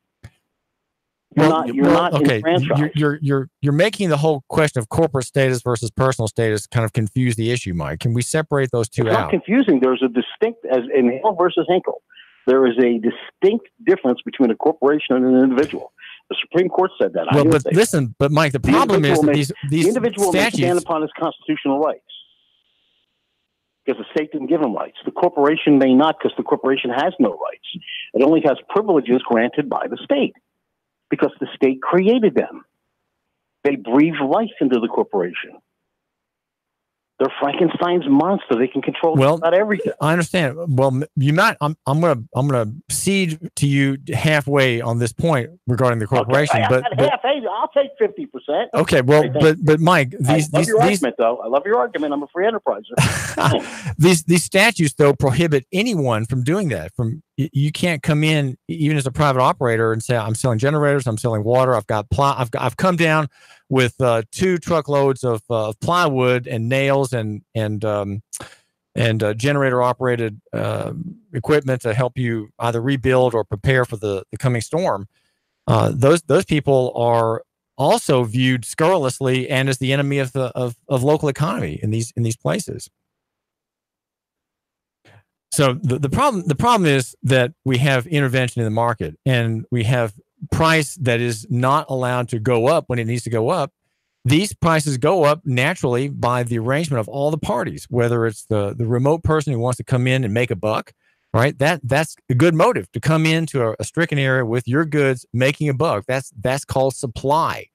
You're not okay. enfranchised. You're making the whole question of corporate status versus personal status kind of confuse the issue, Mike. Can we separate those two out? It's not confusing. There's a distinct, as in Hill versus Hinkle, there is a distinct difference between a corporation and an individual. The Supreme Court said that. Well, but listen, but Mike, the problem is that these individual may statutes stand upon his constitutional rights because the state didn't give him rights. The corporation may not, because the corporation has no rights. It only has privileges granted by the state because the state created them. They breathe life into the corporation. They're Frankenstein's monster. They can control not everything. I understand. Well, you might. I'm gonna cede to you halfway on this point regarding the corporation. Okay, but I'll take 50%. Okay, well, but Mike, I love your argument, though. I love your argument. I'm a free enterpriser. These statutes, though, prohibit anyone from doing that. You can't come in even as a private operator and say, I'm selling generators, I'm selling water, I've come down with 2 truckloads of plywood and nails and generator operated equipment to help you either rebuild or prepare for the coming storm. Those people are also viewed scurrilously and as the enemy of local economy in these places. So the problem is that we have intervention in the market, and we have price that is not allowed to go up when it needs to go up. These prices go up naturally by the arrangement of all the parties, whether it's the remote person who wants to come in and make a buck, right? That's a good motive to come into a stricken area with your goods making a buck. That's called supply,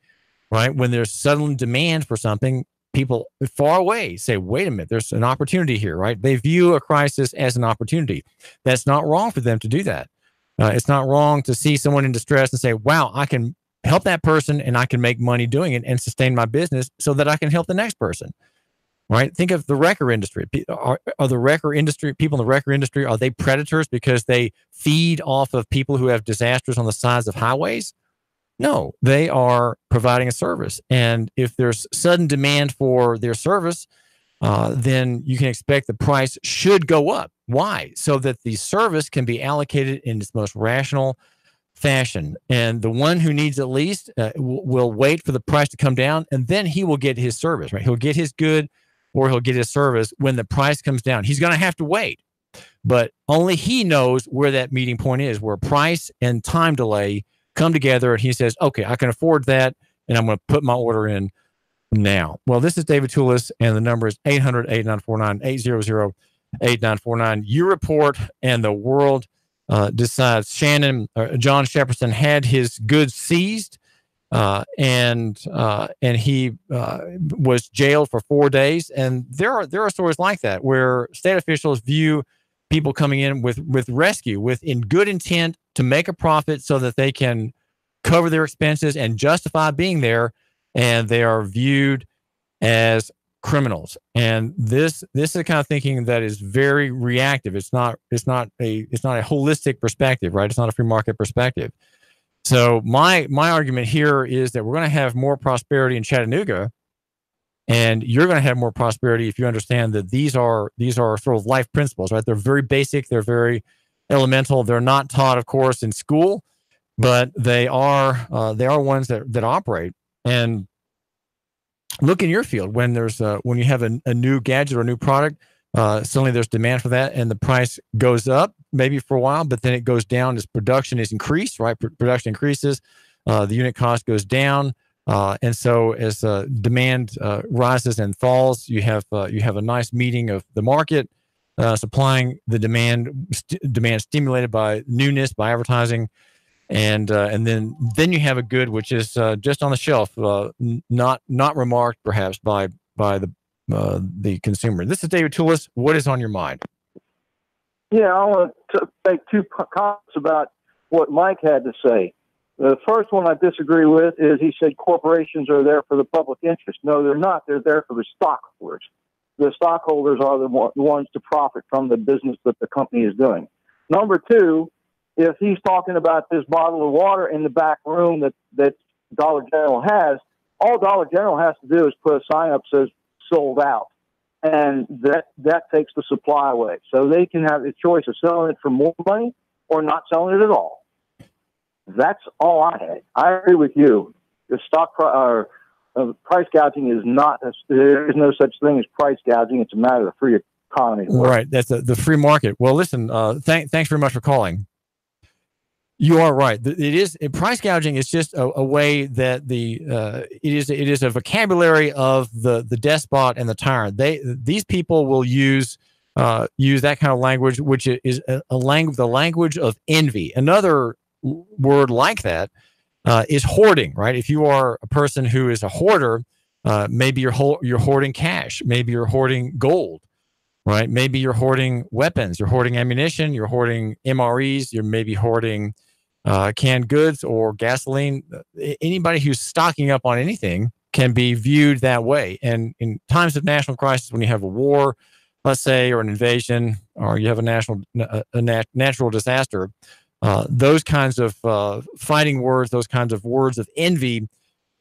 right? When there's sudden demand for something, people far away say, wait a minute, there's an opportunity here, right? They view a crisis as an opportunity. That's not wrong for them to do that. It's not wrong to see someone in distress and say, wow, I can help that person and I can make money doing it and sustain my business so that I can help the next person, right? Think of the wrecker industry. Are the wrecker industry, people in the wrecker industry, are they predators because they feed off of people who have disasters on the sides of highways? No, they are providing a service. And if there's sudden demand for their service, then you can expect the price should go up. Why? So that the service can be allocated in its most rational fashion. And the one who needs it least will wait for the price to come down, and then he will get his service, right? He'll get his good or he'll get his service when the price comes down. He's going to have to wait, but only he knows where that meeting point is, where price and time delay come together. And he says, okay, I can afford that, and I'm going to put my order in now. Well, this is David Toulis, and the number is 800-8949, 800-8949. You report, and the world decides. John Shepperson had his goods seized, and he was jailed for 4 days. And there are stories like that where state officials view people coming in with rescue, with in good intent to make a profit so that they can cover their expenses and justify being there, and they are viewed as criminals. And this is the kind of thinking that is very reactive. It's not a holistic perspective, right? It's not a free market perspective. So my argument here is that we're going to have more prosperity in Chattanooga, and you're going to have more prosperity if you understand that these are sort of life principles, right? They're very basic, they're very elemental. They're not taught, of course, in school, but they are ones that operate. And look in your field when you have a new gadget or a new product, suddenly there's demand for that, and the price goes up maybe for a while, but then it goes down as production is increased, right? Production increases, the unit cost goes down, and so as demand rises and falls, you have a nice meeting of the market, supplying the demand stimulated by newness, by advertising. And then you have a good which is just on the shelf, not remarked perhaps by the consumer. This is David Toulis. What is on your mind? Yeah, I want to make 2 comments about what Mike had to say. The first one I disagree with is he said corporations are there for the public interest. No, they're not. They're there for the stockholders. The stockholders are the ones to profit from the business that the company is doing. Number 2, if he's talking about this bottle of water in the back room that Dollar General has, all Dollar General has to do is put a sign up that says sold out. And that takes the supply away. So they can have the choice of selling it for more money or not selling it at all. That's all I had. I agree with you. The price gouging is not, there is no such thing as price gouging. It's a matter of free economy. Right. That's the free market. Well, listen, thanks very much for calling. You are right. Price gouging is just a way that it is a vocabulary of the despot and the tyrant. These people will use that kind of language, which is the language of envy. Another word like that is hoarding, right? If you are a person who is a hoarder, Maybe you're hoarding cash. Maybe you're hoarding gold, right? Maybe you're hoarding weapons. You're hoarding ammunition. You're hoarding MREs. You're maybe hoarding canned goods or gasoline. Anybody who's stocking up on anything can be viewed that way. And in times of national crisis, when you have a war, let's say, or an invasion, or you have a natural disaster, those kinds of fighting words, those kinds of words of envy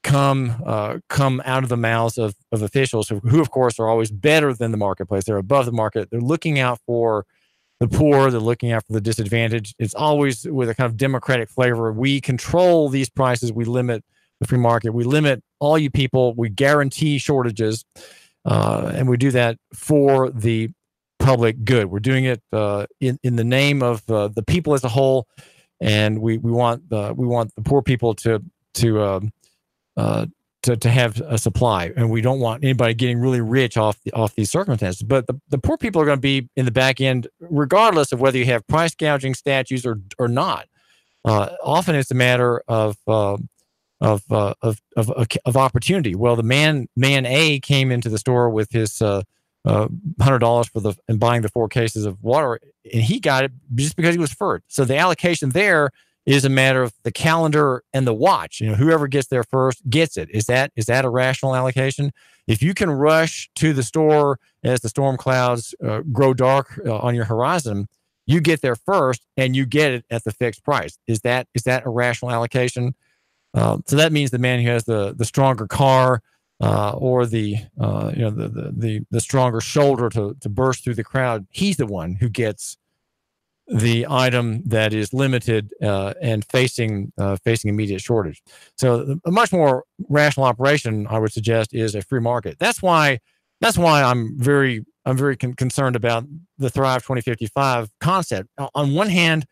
come out of the mouths of officials who, of course, are always better than the marketplace. They're above the market. They're looking out for the poor. They're looking out for the disadvantaged. It's always with a kind of democratic flavor. We control these prices. We limit the free market. We limit all you people. We guarantee shortages. And we do that for the public good. We're doing it in the name of the people as a whole, and we want the poor people to have a supply, and we don't want anybody getting really rich off these circumstances. But the poor people are going to be in the back end, regardless of whether you have price gouging statutes or not. Often it's a matter of opportunity. Well, the man A came into the store with his $100 and buying the 4 cases of water, and he got it just because he was first. So the allocation there is a matter of the calendar and the watch. Whoever gets there first gets it. Is that a rational allocation? If you can rush to the store as the storm clouds grow dark on your horizon, you get there first and you get it at the fixed price. Is that a rational allocation? So that means the man who has the stronger car or the stronger shoulder to burst through the crowd, he's the one who gets the item that is limited and facing immediate shortage. So a much more rational operation, I would suggest, is a free market. That's why I'm very concerned about the Thrive 2055 concept. On one hand,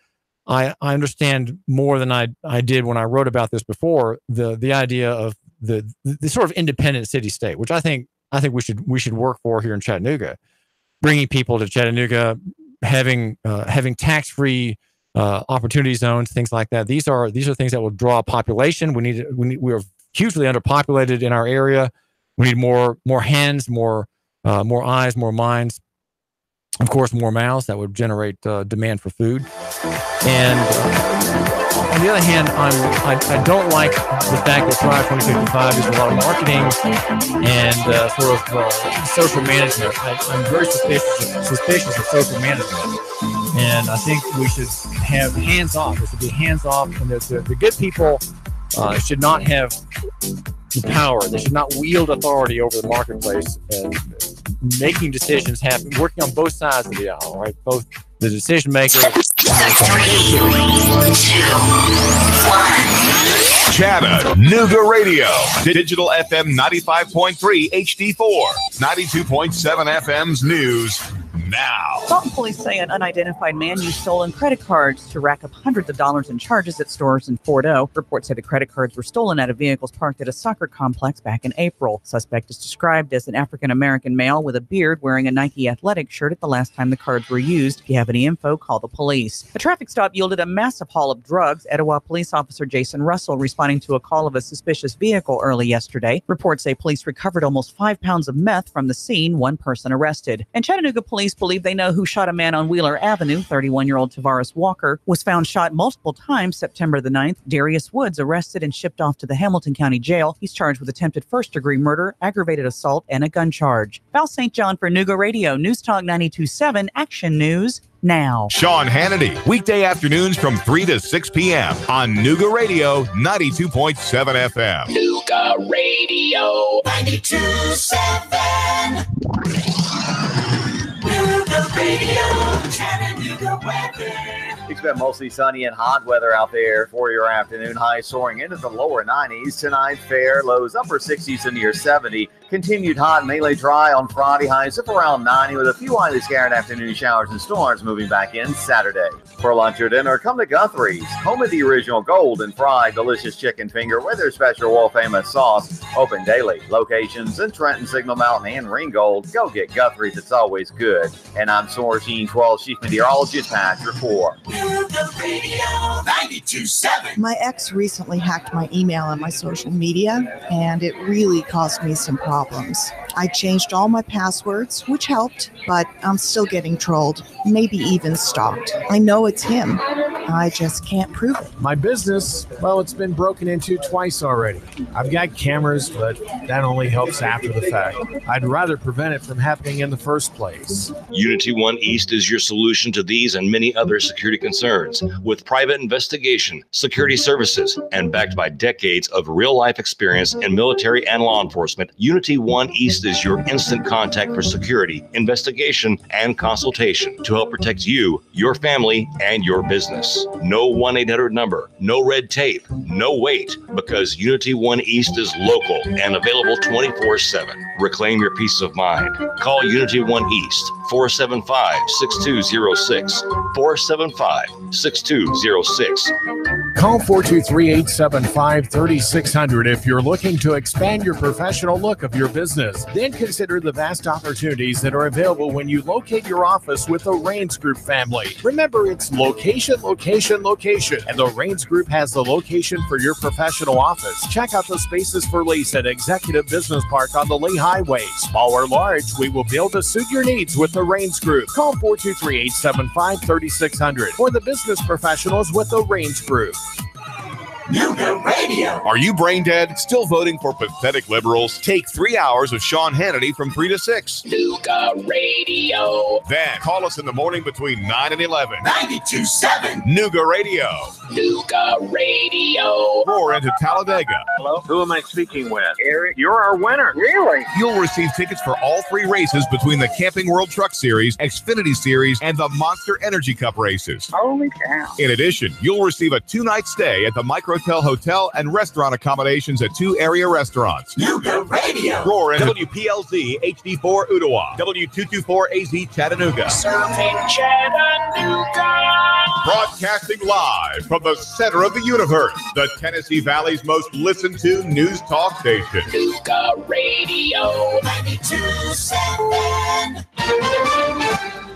I understand more than I did when I wrote about this before, the idea of the sort of independent city state, which I think we should work for here in Chattanooga, bringing people to Chattanooga, having tax-free opportunity zones, things like that. These are things that will draw population. We are hugely underpopulated in our area. We need more hands, more eyes, more minds. Of course, more mouths that would generate demand for food. And on the other hand, I don't like the fact that Thrive 2055 is a lot of marketing and sort of social management. I'm very suspicious of social management, and I think we should have hands-off. It should be hands-off, and the good people should not have the power. They should not wield authority over the marketplace and making decisions happen, working on both sides of the aisle, right? Both the decision maker. Chattanooga Radio, digital FM 95.3 HD4, 92.7 FM's news now. Dalton police say an unidentified man used stolen credit cards to rack up hundreds of dollars in charges at stores in Fort O. Reports say the credit cards were stolen out of vehicles parked at a soccer complex back in April. Suspect is described as an African-American male with a beard wearing a Nike athletic shirt at the last time the cards were used. If you have any info, call the police. A traffic stop yielded a massive haul of drugs. Etowah police officer Jason Russell responding to a call of a suspicious vehicle early yesterday. Reports say police recovered almost 5 pounds of meth from the scene, 1 person arrested. And Chattanooga police believe they know who shot a man on Wheeler Avenue. 31-year-old Tavares Walker was found shot multiple times September the 9th. Darius Woods arrested and shipped off to the Hamilton County Jail. He's charged with attempted first-degree murder, aggravated assault, and a gun charge. Val St. John for Nooga Radio, News Talk 92.7, Action News now. Sean Hannity, weekday afternoons from 3 to 6 p.m. on Nooga Radio 92.7 FM. Nooga Radio 92.7. Nooga Radio, Chattanooga weather. Expect mostly sunny and hot weather out there for your afternoon. Highs soaring into the lower 90s. Tonight, fair. Lows upper 60s and near 70. Continued hot, mainly dry on Friday. Highs up around 90 with a few widely scattered afternoon showers and storms moving back in Saturday. For lunch or dinner, come to Guthrie's, home of the original golden fried delicious chicken finger with their special world famous sauce. Open daily. Locations in Trenton, Signal Mountain, and Ringgold. Go get Guthrie's. It's always good. And I'm Sourcine 12 Chief Meteorologist Patrick Report. Radio 92.7. My ex recently hacked my email and my social media, and it really caused me some problems. I changed all my passwords, which helped, but I'm still getting trolled, maybe even stalked. I know it's him. I just can't prove it. My business, well, it's been broken into twice already. I've got cameras, but that only helps after the fact. I'd rather prevent it from happening in the first place. Unity One East is your solution to these and many other security concerns. With private investigation, security services, and backed by decades of real-life experience in military and law enforcement, Unity One East is your instant contact for security, investigation, and consultation to help protect you, your family, and your business. No 1-800 number, no red tape, no wait, because Unity One East is local and available 24/7. Reclaim your peace of mind. Call Unity One East, 475-6206, 475-6206. Call 423-875-3600 if you're looking to expand your professional look of your business. Then consider the vast opportunities that are available when you locate your office with the Raines Group family. Remember, it's location, location, location. And the Raines Group has the location for your professional office. Check out the spaces for lease at Executive Business Park on the Lee Highway. Small or large, we will build to suit your needs with the Raines Group. Call 423-875-3600 for the business professionals with the Raines Group. Nuga Radio. Are you brain dead? Still voting for pathetic liberals? Take 3 hours of Sean Hannity from 3 to 6. Nuga Radio. Then call us in the morning between 9 and 11. 92.7. Nuga Radio. Nuga Radio. Roar into Talladega. Hello? Who am I speaking with? Eric, you're our winner. Really? You'll receive tickets for all 3 races between the Camping World Truck Series, Xfinity Series, and the Monster Energy Cup races. Holy cow. In addition, you'll receive a 2-night stay at the Microtel Hotel and restaurant accommodations at 2 area restaurants. Nuga Radio. Roar into WPLZ HD4 Ottawa, W224AZ Chattanooga. Serving Chattanooga. Broadcasting live from the center of the universe, the Tennessee Valley's most listened to news talk station. Nuga Radio 92.7.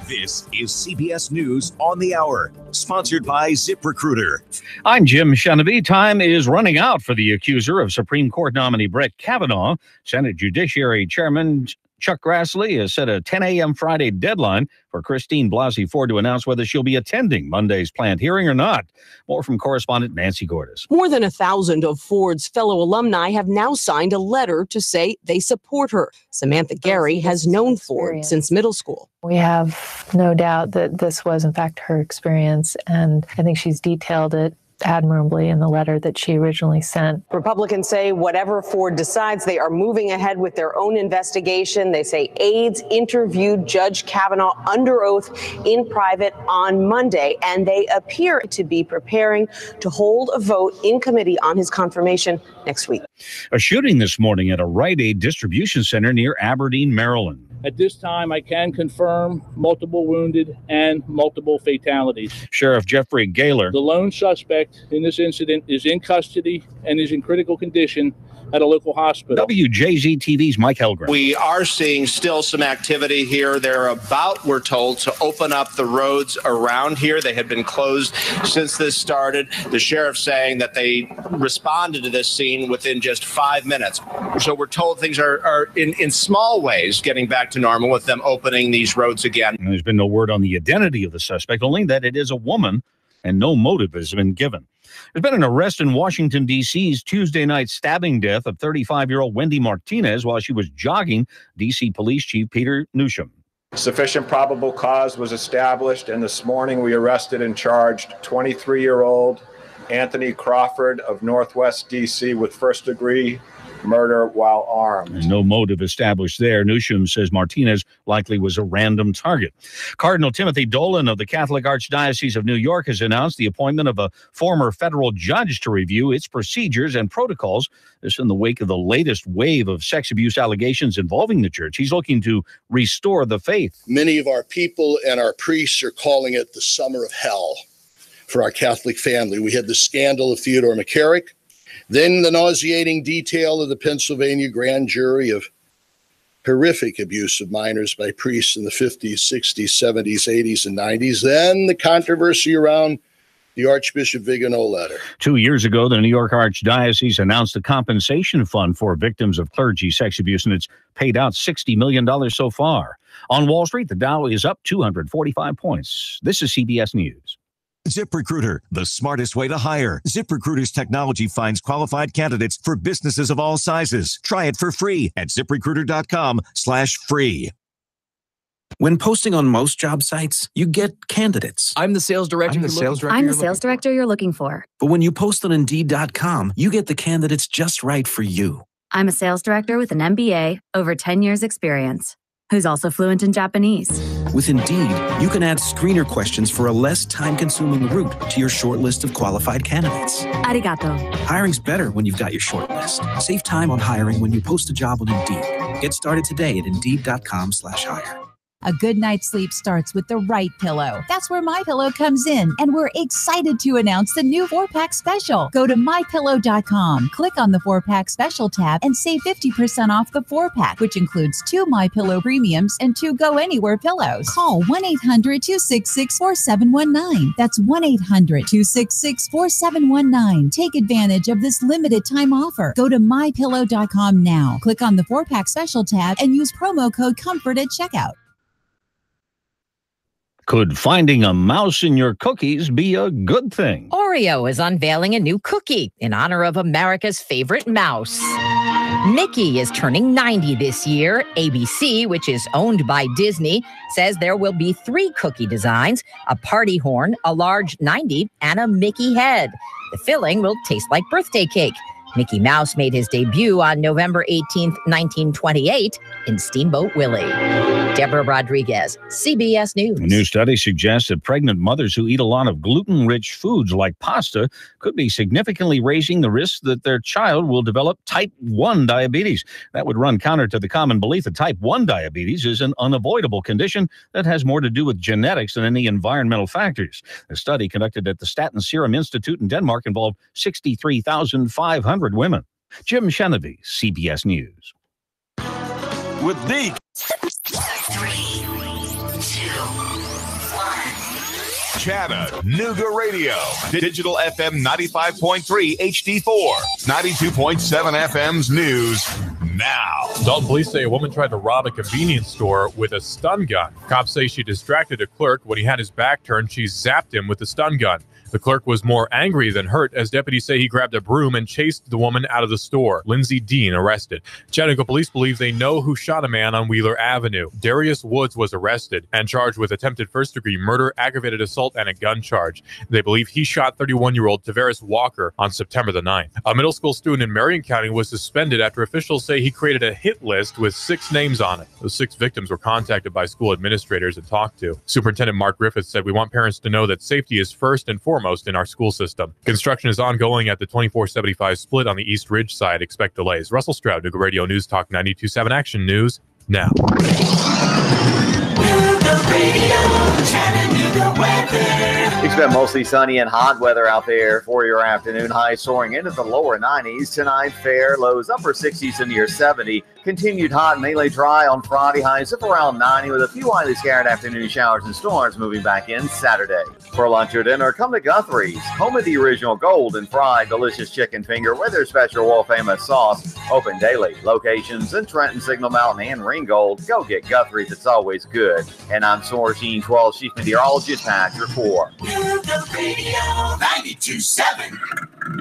This is CBS News on the Hour, sponsored by ZipRecruiter. I'm Jim Shannon. Time is running out for the accuser of Supreme Court nominee Brett Kavanaugh. Senate Judiciary Chairman Chuck Grassley has set a 10 a.m. Friday deadline for Christine Blasey Ford to announce whether she'll be attending Monday's planned hearing or not. More from correspondent Nancy Gordis. More than 1,000 of Ford's fellow alumni have now signed a letter to say they support her. Samantha Gary has known Ford since middle school. We have no doubt that this was, in fact, her experience, and I think she's detailed it admirably in the letter that she originally sent. Republicans say whatever Ford decides, they are moving ahead with their own investigation. They say aides interviewed Judge Kavanaugh under oath in private on Monday, and they appear to be preparing to hold a vote in committee on his confirmation next week. A shooting this morning at a Rite Aid distribution center near Aberdeen, Maryland. At this time, I can confirm multiple wounded and multiple fatalities. Sheriff Jeffrey Gaylor. The lone suspect in this incident is in custody and is in critical condition at a local hospital. WJZ-TV's Mike Helgren. We are seeing still some activity here. They're about, we're told, to open up the roads around here. They had been closed since this started. The sheriff saying that they responded to this scene within just 5 minutes. So we're told things are in small ways getting back to normal with them opening these roads again. And there's been no word on the identity of the suspect, only that it is a woman, and no motive has been given. There's been an arrest in Washington, D.C.'s Tuesday night stabbing death of 35-year-old Wendy Martinez while she was jogging, D.C. Police Chief Peter Newsham. Sufficient probable cause was established, and this morning we arrested and charged 23-year-old Anthony Crawford of Northwest D.C. with first-degree murder while armed. There's no motive established there. Newsham says Martinez likely was a random target. Cardinal Timothy Dolan of the Catholic Archdiocese of New York has announced the appointment of a former federal judge to review its procedures and protocols. This in the wake of the latest wave of sex abuse allegations involving the church. He's looking to restore the faith. Many of our people and our priests are calling it the summer of hell for our Catholic family. We had the scandal of Theodore McCarrick, then the nauseating detail of the Pennsylvania grand jury of horrific abuse of minors by priests in the 50s, 60s, 70s, 80s, and 90s. Then the controversy around the Archbishop Vigano letter. 2 years ago, the New York Archdiocese announced a compensation fund for victims of clergy sex abuse, and it's paid out $60 million so far. On Wall Street, the Dow is up 245 points. This is CBS News. ZipRecruiter, the smartest way to hire. ZipRecruiter's technology finds qualified candidates for businesses of all sizes. Try it for free at ZipRecruiter.com/free. When posting on most job sites, you get candidates. I'm the sales director. I'm the sales director you're looking for. But when you post on Indeed.com, you get the candidates just right for you. I'm a sales director with an MBA, over 10 years experience, who's also fluent in Japanese. With Indeed, you can add screener questions for a less time-consuming route to your short list of qualified candidates. Arigato. Hiring's better when you've got your short list. Save time on hiring when you post a job on Indeed. Get started today at Indeed.com/hire. A good night's sleep starts with the right pillow. That's where MyPillow comes in, and we're excited to announce the new 4-pack special. Go to MyPillow.com, click on the 4-pack special tab, and save 50% off the 4-pack, which includes 2 MyPillow premiums and 2 Go Anywhere pillows. Call 1-800-266-4719. That's 1-800-266-4719. Take advantage of this limited time offer. Go to MyPillow.com now, click on the 4-pack special tab, and use promo code COMFORT at checkout. Could finding a mouse in your cookies be a good thing? Oreo is unveiling a new cookie in honor of America's favorite mouse. Mickey is turning 90 this year. ABC, which is owned by Disney, says there will be 3 cookie designs: a party horn, a large 90, and a Mickey head. The filling will taste like birthday cake. Mickey Mouse made his debut on November 18th, 1928 in Steamboat Willie. Deborah Rodriguez, CBS News. A new study suggests that pregnant mothers who eat a lot of gluten-rich foods like pasta could be significantly raising the risk that their child will develop type 1 diabetes. That would run counter to the common belief that type 1 diabetes is an unavoidable condition that has more to do with genetics than any environmental factors. A study conducted at the Staten Serum Institute in Denmark involved 63,500 women. Jim Chenevy, CBS News. With Deke. 3, 2, 1. Chattanooga Radio. Digital FM 95.3 HD4. 92.7 FM's news now. Dalton police say a woman tried to rob a convenience store with a stun gun. Cops say she distracted a clerk. When he had his back turned, she zapped him with the stun gun. The clerk was more angry than hurt, as deputies say he grabbed a broom and chased the woman out of the store. Lindsay Dean arrested. Chattanooga police believe they know who shot a man on Wheeler Avenue. Darius Woods was arrested and charged with attempted first-degree murder, aggravated assault, and a gun charge. They believe he shot 31-year-old Tavares Walker on September the 9th. A middle school student in Marion County was suspended after officials say he created a hit list with 6 names on it. The 6 victims were contacted by school administrators and talked to. Superintendent Mark Griffith said, "We want parents to know that safety is first and foremost in our school system." Construction is ongoing at the 2475 split on the East Ridge side. Expect delays. Russell Stroud, Nooga Radio News Talk 92.7 Action News now. Expect mostly sunny and hot weather out there for your afternoon. Highs soaring into the lower 90s tonight. Fair lows upper 60s and near 70. Continued hot, mainly dry on Friday. Highs up around 90 with a few widely scattered afternoon showers and storms moving back in Saturday. For lunch or dinner, come to Guthrie's, home of the original golden fried delicious chicken finger with their special world famous sauce. Open daily. Locations in Trenton, Signal Mountain, and Ringgold. Go get Guthrie's. It's always good. And I'm Sourcine 12 Chief Meteorologist Pat Report. Radio 92.7.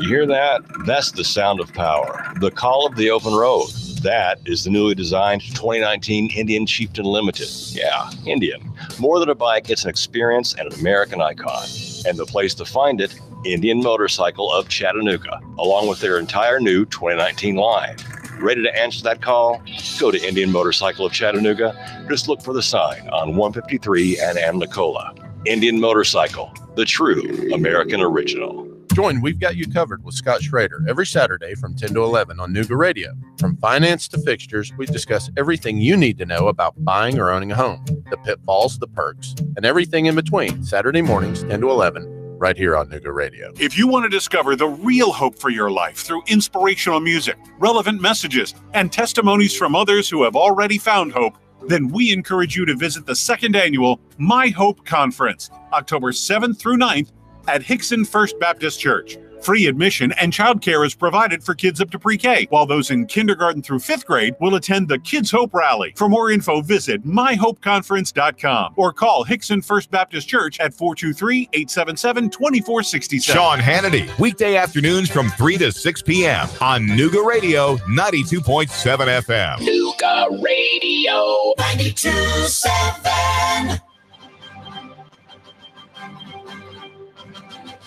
You hear that? That's the sound of power. The call of the open road. That is the newly designed 2019 Indian Chieftain Limited. Yeah, Indian. More than a bike, it's an experience and an American icon. And the place to find it, Indian Motorcycle of Chattanooga, along with their entire new 2019 line. Ready to answer that call? Go to Indian Motorcycle of Chattanooga. Just look for the sign on 153 and Nicola. Indian Motorcycle, the true American original. Join We've Got You Covered with Scott Schrader every Saturday from 10 to 11 on Nooga Radio. From finance to fixtures, we discuss everything you need to know about buying or owning a home, the pitfalls, the perks, and everything in between. Saturday mornings, 10 to 11, right here on Nooga Radio. If you want to discover the real hope for your life through inspirational music, relevant messages, and testimonies from others who have already found hope, then we encourage you to visit the second annual My Hope Conference, October 7th through 9th at Hickson First Baptist Church. Free admission and childcare is provided for kids up to pre-K, while those in kindergarten through 5th grade will attend the Kids Hope Rally. For more info, visit myhopeconference.com or call Hickson First Baptist Church at 423-877-2467. Sean Hannity, weekday afternoons from 3 to 6 p.m. on Nuga Radio 92.7 FM. Nuga Radio 92.7.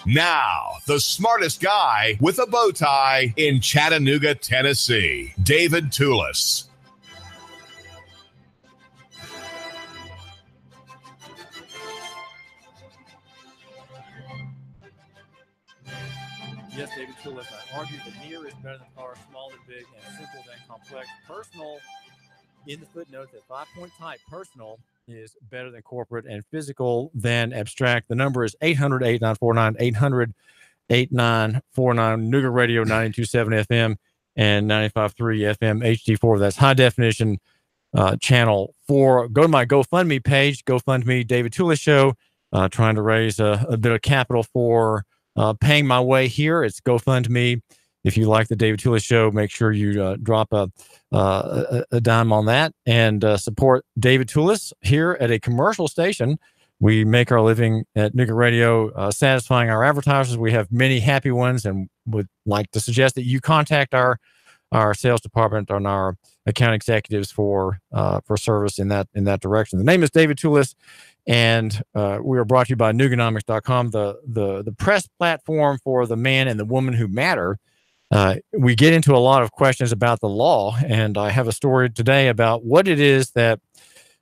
Now, the smartest guy with a bow tie in Chattanooga, Tennessee, David Toulis. Yes, David Toulis. I argue that near is better than far, small than big, and simple than complex. Personal, in the footnote, that 5-point type, personal, is better than corporate, and physical than abstract. The number is 800-8949, 800-8949, Nuga Radio 92.7 FM and 95.3 FM HD4. That's high definition channel 4. Go to my GoFundMe page, GoFundMe David Toulis Show, trying to raise a bit of capital for paying my way here. It's GoFundMe. If you like the David Toulis Show, make sure you drop a dime on that and support David Toulis here at a commercial station. We make our living at Nuga Radio, satisfying our advertisers. We have many happy ones, and would like to suggest that you contact our sales department and our account executives for service in that direction. The name is David Toulis, and we are brought to you by Nuganomics.com, the press platform for the man and the woman who matter. We get into a lot of questions about the law, and I have a story today about what it is that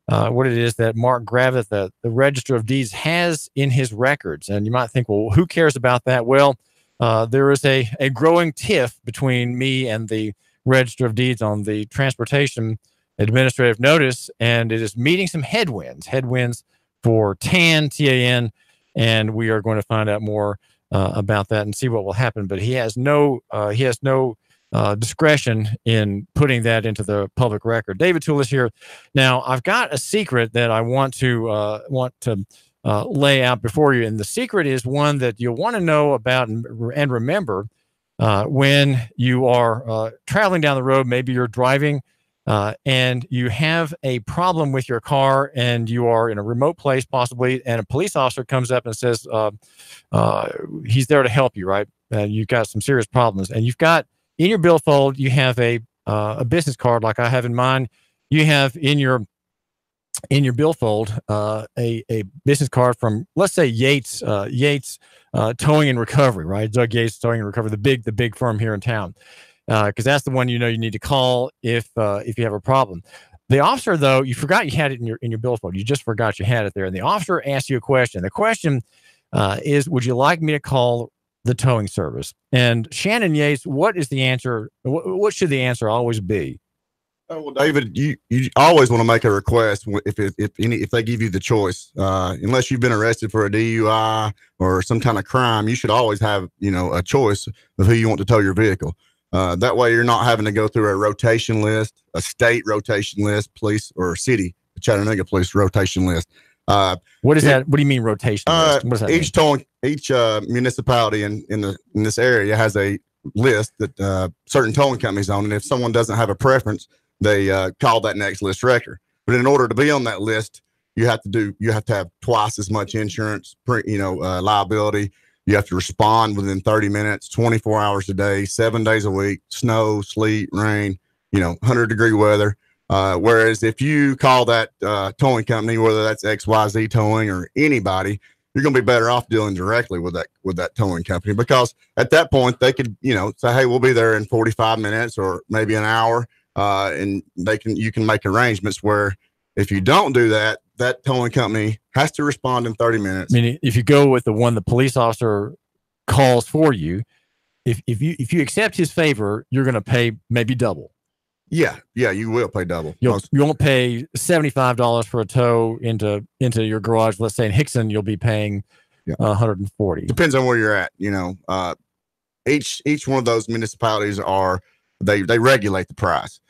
Mark Gravett, the Register of Deeds, has in his records. And you might think, well, who cares about that? Well, there is a growing tiff between me and the Register of Deeds on the transportation administrative notice, and it is meeting some headwinds for TAN, and we are going to find out more about that and see what will happen. But he has no discretion in putting that into the public record. David Toulis here. Now, I've got a secret that I want to lay out before you, and the secret is one that you'll want to know about and remember when you are traveling down the road. Maybe you're driving and you have a problem with your car, and you are in a remote place possibly, and a police officer comes up and says he's there to help you, right? You've got some serious problems, and you've got in your billfold, you have a business card like I have in mine. You have in your billfold a business card from, let's say, Yates Towing and Recovery, right? Doug Yates Towing and Recovery, the big firm here in town, because that's the one you need to call if you have a problem. The officer, though, you forgot you had it in your billfold. You just forgot you had it there, and the officer asked you a question. The question is, would you like me to call the towing service? And Shannon Yates, what is the answer? What should the answer always be? Oh, well, David, you always want to make a request if they give you the choice. Unless you've been arrested for a DUI or some kind of crime, you should always have a choice of who you want to tow your vehicle. That way, you're not having to go through a rotation list, a state rotation list, police or city Chattanooga police rotation list. What is that? What do you mean rotation list? What does that mean? Each municipality in this area has a list that certain towing companies own, and if someone doesn't have a preference, they call that next list record. But in order to be on that list, you have to have twice as much insurance, liability. You have to respond within 30 minutes, 24 hours a day, 7 days a week, snow, sleet, rain, 100-degree weather. Whereas if you call that towing company, whether that's XYZ Towing or anybody, you're going to be better off dealing directly with that towing company, because at that point they could, say, hey, we'll be there in 45 minutes or maybe an hour. And you can make arrangements where if you don't do that, that towing company has to respond in 30 minutes. I mean, if you go with the one the police officer calls for you, if you accept his favor, you're going to pay maybe double. Yeah, you will pay double. You won't pay $75 for a tow into your garage. Let's say in Hickson, you'll be paying $140. Depends on where you're at. Each one of those municipalities they regulate the price.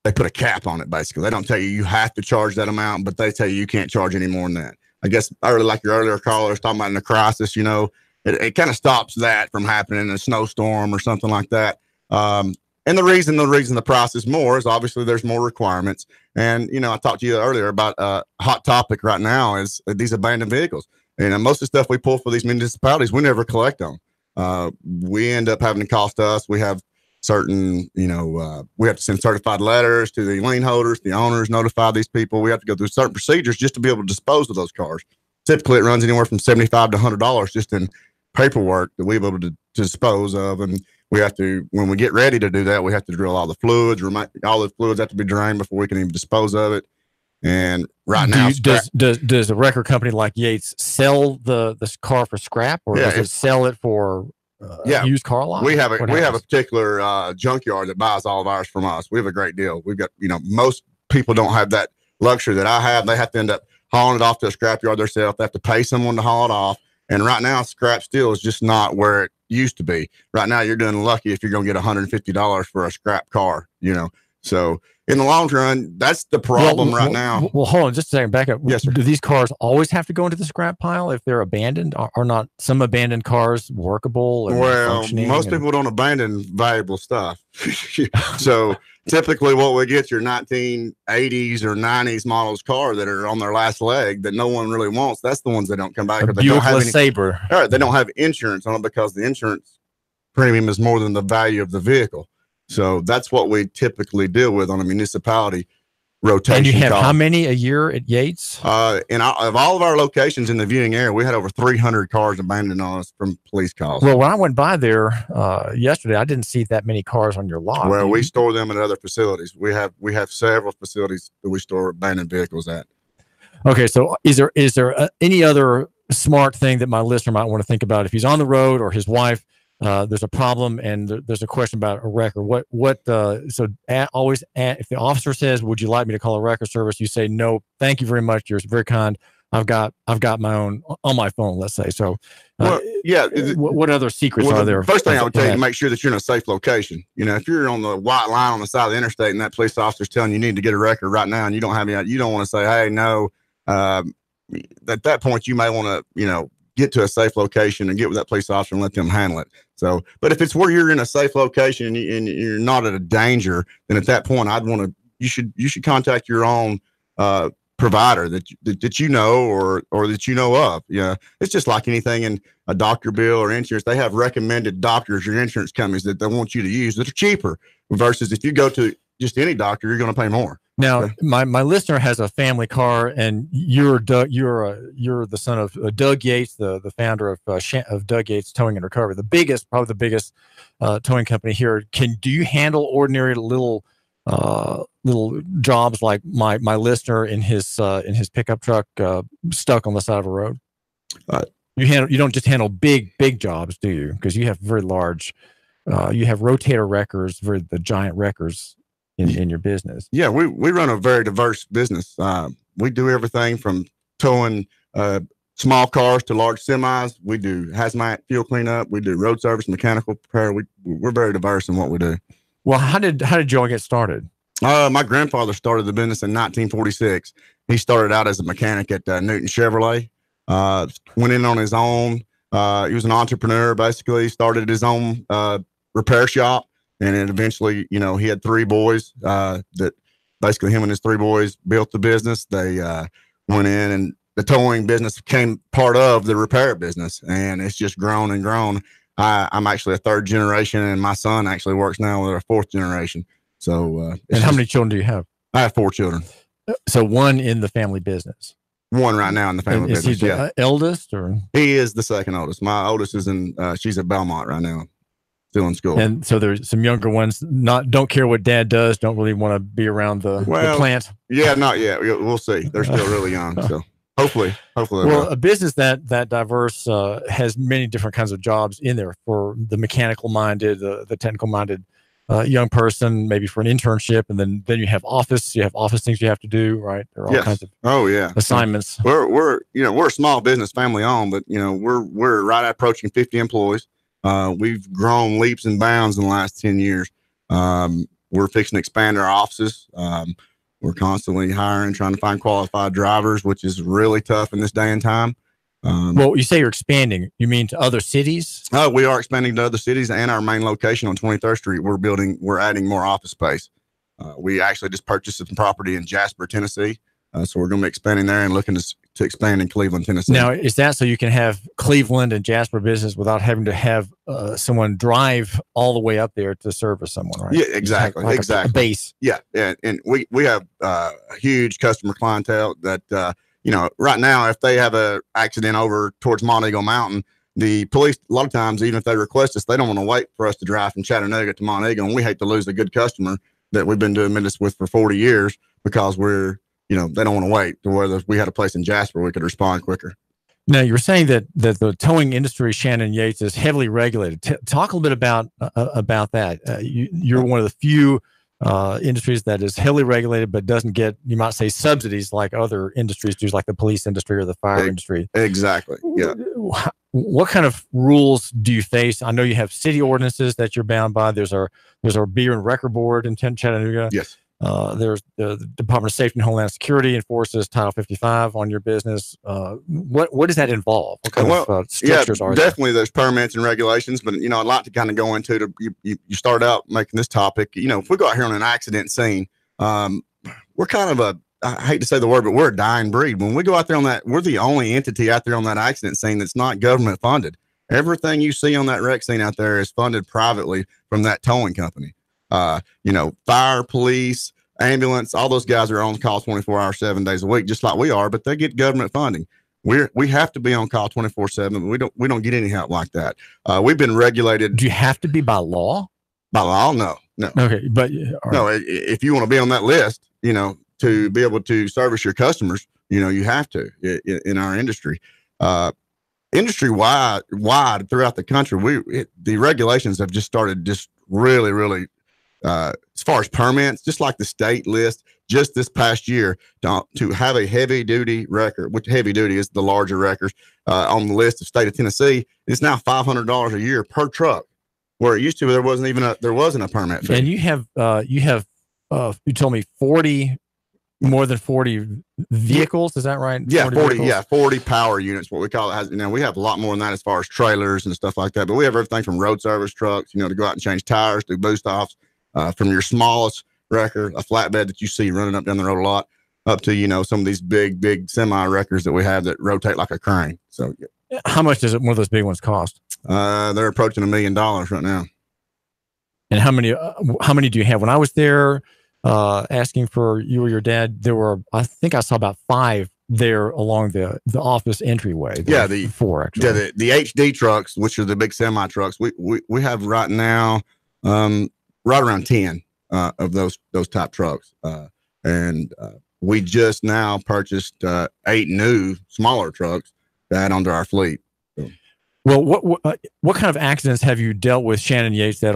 They put a cap on it. Basically, they don't tell you have to charge that amount, but they tell you can't charge any more than that. I guess like your earlier caller was talking about in the crisis, it kind of stops that from happening in a snowstorm or something like that. And the reason the price is more is obviously there's more requirements. And, I talked to you earlier about a hot topic right now is these abandoned vehicles. And most of the stuff we pull for these municipalities, we never collect on. We end up having to cost us. We have certain, we have to send certified letters to the lien holders, the owners, notify these people. We have to go through certain procedures just to be able to dispose of those cars. Typically, it runs anywhere from $75 to $100 just in paperwork that we're able to dispose of. And we have to, when we get ready to do that, we have to drill all the fluids. All the fluids have to be drained before we can even dispose of it. And right now, does a record company like Yates sell the car for scrap, or does it sell it for used car lot? We have a particular junkyard that buys all of ours from us. We have a great deal. We've got, most people don't have that luxury that I have. They have to end up hauling it off to a scrapyard themselves. They have to pay someone to haul it off. And right now, scrap steel is just not where it used to be. Right now, you're doing lucky if you're going to get $150 for a scrap car, So in the long run, that's the problem right now. Well, hold on just a second. Back up. Yes, sir. Do these cars always have to go into the scrap pile if they're abandoned? Are not some abandoned cars workable? Well, most people don't abandon valuable stuff. So typically what we get your 1980s or 90s models car that are on their last leg that no one really wants. That's the ones that don't come back. They don't have any Sabre. All right, they don't have insurance on it because the insurance premium is more than the value of the vehicle. So that's what we typically deal with on a municipality rotation. And you have how many a year at Yates? Of all of our locations in the viewing area, we had over 300 cars abandoned on us from police calls. Well, when I went by there yesterday, I didn't see that many cars on your lot. Well, we store them at other facilities. We have several facilities that we store abandoned vehicles at. Okay, so is there any other smart thing that my listener might want to think about if he's on the road or his wife? There's a problem and there's a question about a record. Always if the officer says, "Would you like me to call a record service?" You say, "No, thank you very much. You're very kind. I've got my own on my phone." Let's say so. What other secrets are there? First thing I would tell you to make sure that you're in a safe location. If you're on the white line on the side of the interstate and that police officer's telling you need to get a record right now and you don't have any, you don't want to say, "Hey, no." At that point, you may want to, get to a safe location and get with that police officer and let them handle it. So, but if it's where you're in a safe location and you're not at a danger, then at that point, you should contact your own provider that you know or that you know of. It's just like anything in a doctor bill or insurance. They have recommended doctors or insurance companies that they want you to use that are cheaper versus if you go to just any doctor, you're going to pay more. Now, my listener has a family car, and you're the son of Doug Yates, the founder of Doug Yates Towing and Recovery, probably the biggest towing company here. Do you handle ordinary little jobs like my listener in his pickup truck stuck on the side of a road? You don't just handle big jobs, do you? Because you have very large. You have rotator wreckers, the giant wreckers. In your business. Yeah, we run a very diverse business. We do everything from towing small cars to large semis. We do hazmat fuel cleanup. We do road service, mechanical repair. We're very diverse in what we do. Well, how did you all get started? My grandfather started the business in 1946. He started out as a mechanic at Newton Chevrolet. Went in on his own. He was an entrepreneur, basically. Started his own repair shop. And then eventually, he had three boys that basically him and his three boys built the business. They went in and the towing business became part of the repair business. And it's just grown and grown. I'm actually a third generation and my son actually works now with a fourth generation. So, and how many children do you have? I have 4 children. So one in the family business. One right now in the family business. Is he the eldest or? He is the second oldest. My oldest is she's at Belmont right now. Still in school. And so there's some younger ones don't care what dad does, don't really want to be around the plant. Yeah, not yet. We'll see. They're still really young. So hopefully. Well, a business that diverse has many different kinds of jobs in there for the mechanical minded, the technical minded young person, maybe for an internship. And then you have office things you have to do, right? There are all kinds of assignments. We're a small business, family owned, but we're right approaching 50 employees. We've grown leaps and bounds in the last 10 years. We're fixing to expand our offices. We're constantly hiring, trying to find qualified drivers, which is really tough in this day and time. Well, you say you're expanding. You mean to other cities? We are expanding to other cities, and our main location on 23rd Street. We're adding more office space. We actually just purchased some property in Jasper, Tennessee. So we're going to be expanding there and looking to expand in Cleveland, Tennessee. Now, is that so you can have Cleveland and Jasper business without having to have someone drive all the way up there to service someone, right? Yeah, exactly. Like exactly. A base. Yeah. And we have a huge customer clientele that, right now, if they have an accident over towards Mont Eagle Mountain, the police, a lot of times, even if they request us, they don't want to wait for us to drive from Chattanooga to Mont Eagle. And we hate to lose a good customer that we've been doing business with for 40 years because they don't want to wait to whether if we had a place in Jasper, we could respond quicker. Now, you were saying that the towing industry, Shannon Yates, is heavily regulated. Talk a little bit about that. You're one of the few industries that is heavily regulated, but doesn't get, you might say, subsidies like other industries do, like the police industry or the fire industry. Exactly. Yeah. What kind of rules do you face? I know you have city ordinances that you're bound by. There's our Beer and Record Board in Chattanooga. Yes. There's the Department of Safety and Homeland Security enforces Title 55 on your business. What does that involve? What kind of structures are there? Definitely there's permits and regulations, but I'd like to kind of go into you start out making this topic. If we go out here on an accident scene, we're kind of I hate to say the word, but we're a dying breed. When we go out there on that, we're the only entity out there on that accident scene that's not government funded. Everything you see on that wreck scene out there is funded privately from that towing company. Fire, police, ambulance, all those guys are on call 24 hours, 7 days a week, just like we are, but they get government funding. We have to be on call 24/7. We don't get any help like that. We've been regulated. Do you have to be by law? By law? No. Okay. But if you want to be on that list, to be able to service your customers, you have to in our industry. Industry wide throughout the country, the regulations have just started just really, really, as far as permits, just like the state list, just this past year to have a heavy duty record, which heavy duty is the larger records on the list of state of Tennessee, it's now $500 a year per truck, where it used to there wasn't a permit fee. And you have you told me more than 40 vehicles, is that right? Yeah, 40 power units, what we call it. We have a lot more than that as far as trailers and stuff like that, but we have everything from road service trucks, to go out and change tires, do boost offs, from your smallest wrecker, a flatbed that you see running up down the road a lot, up to, some of these big semi wreckers that we have that rotate like a crane. So how much does one of those big ones cost? They're approaching $1 million right now. And how many do you have? When I was there, asking for you or your dad, there were, I think I saw about 5 there along the office entryway. The 4 actually. Yeah, the HD trucks, which are the big semi trucks, we have right now right around 10 of those type trucks, and we just now purchased 8 new smaller trucks to add onto our fleet. Well, what kind of accidents have you dealt with, Shannon Yates, that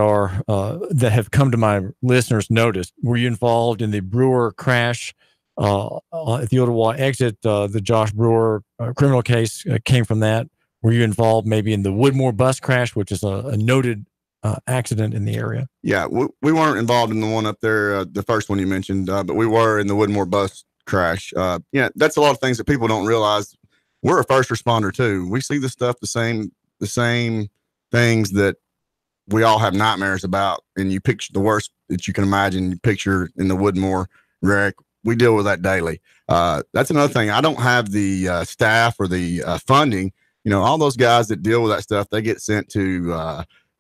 have come to my listeners' notice? Were you involved in the Brewer crash at the Ottawa exit? The Josh Brewer criminal case came from that. Were you involved maybe in the Woodmore bus crash, which is a noted accident in the area? Yeah, we weren't involved in the one up there, the first one you mentioned, but we were in the Woodmore bus crash. That's a lot of things that people don't realize. We're a first responder too. We see the stuff, the same things that we all have nightmares about. And you picture the worst that you can imagine. You picture in the Woodmore wreck. We deal with that daily. That's another thing. I don't have the staff or the funding. All those guys that deal with that stuff, they get sent to,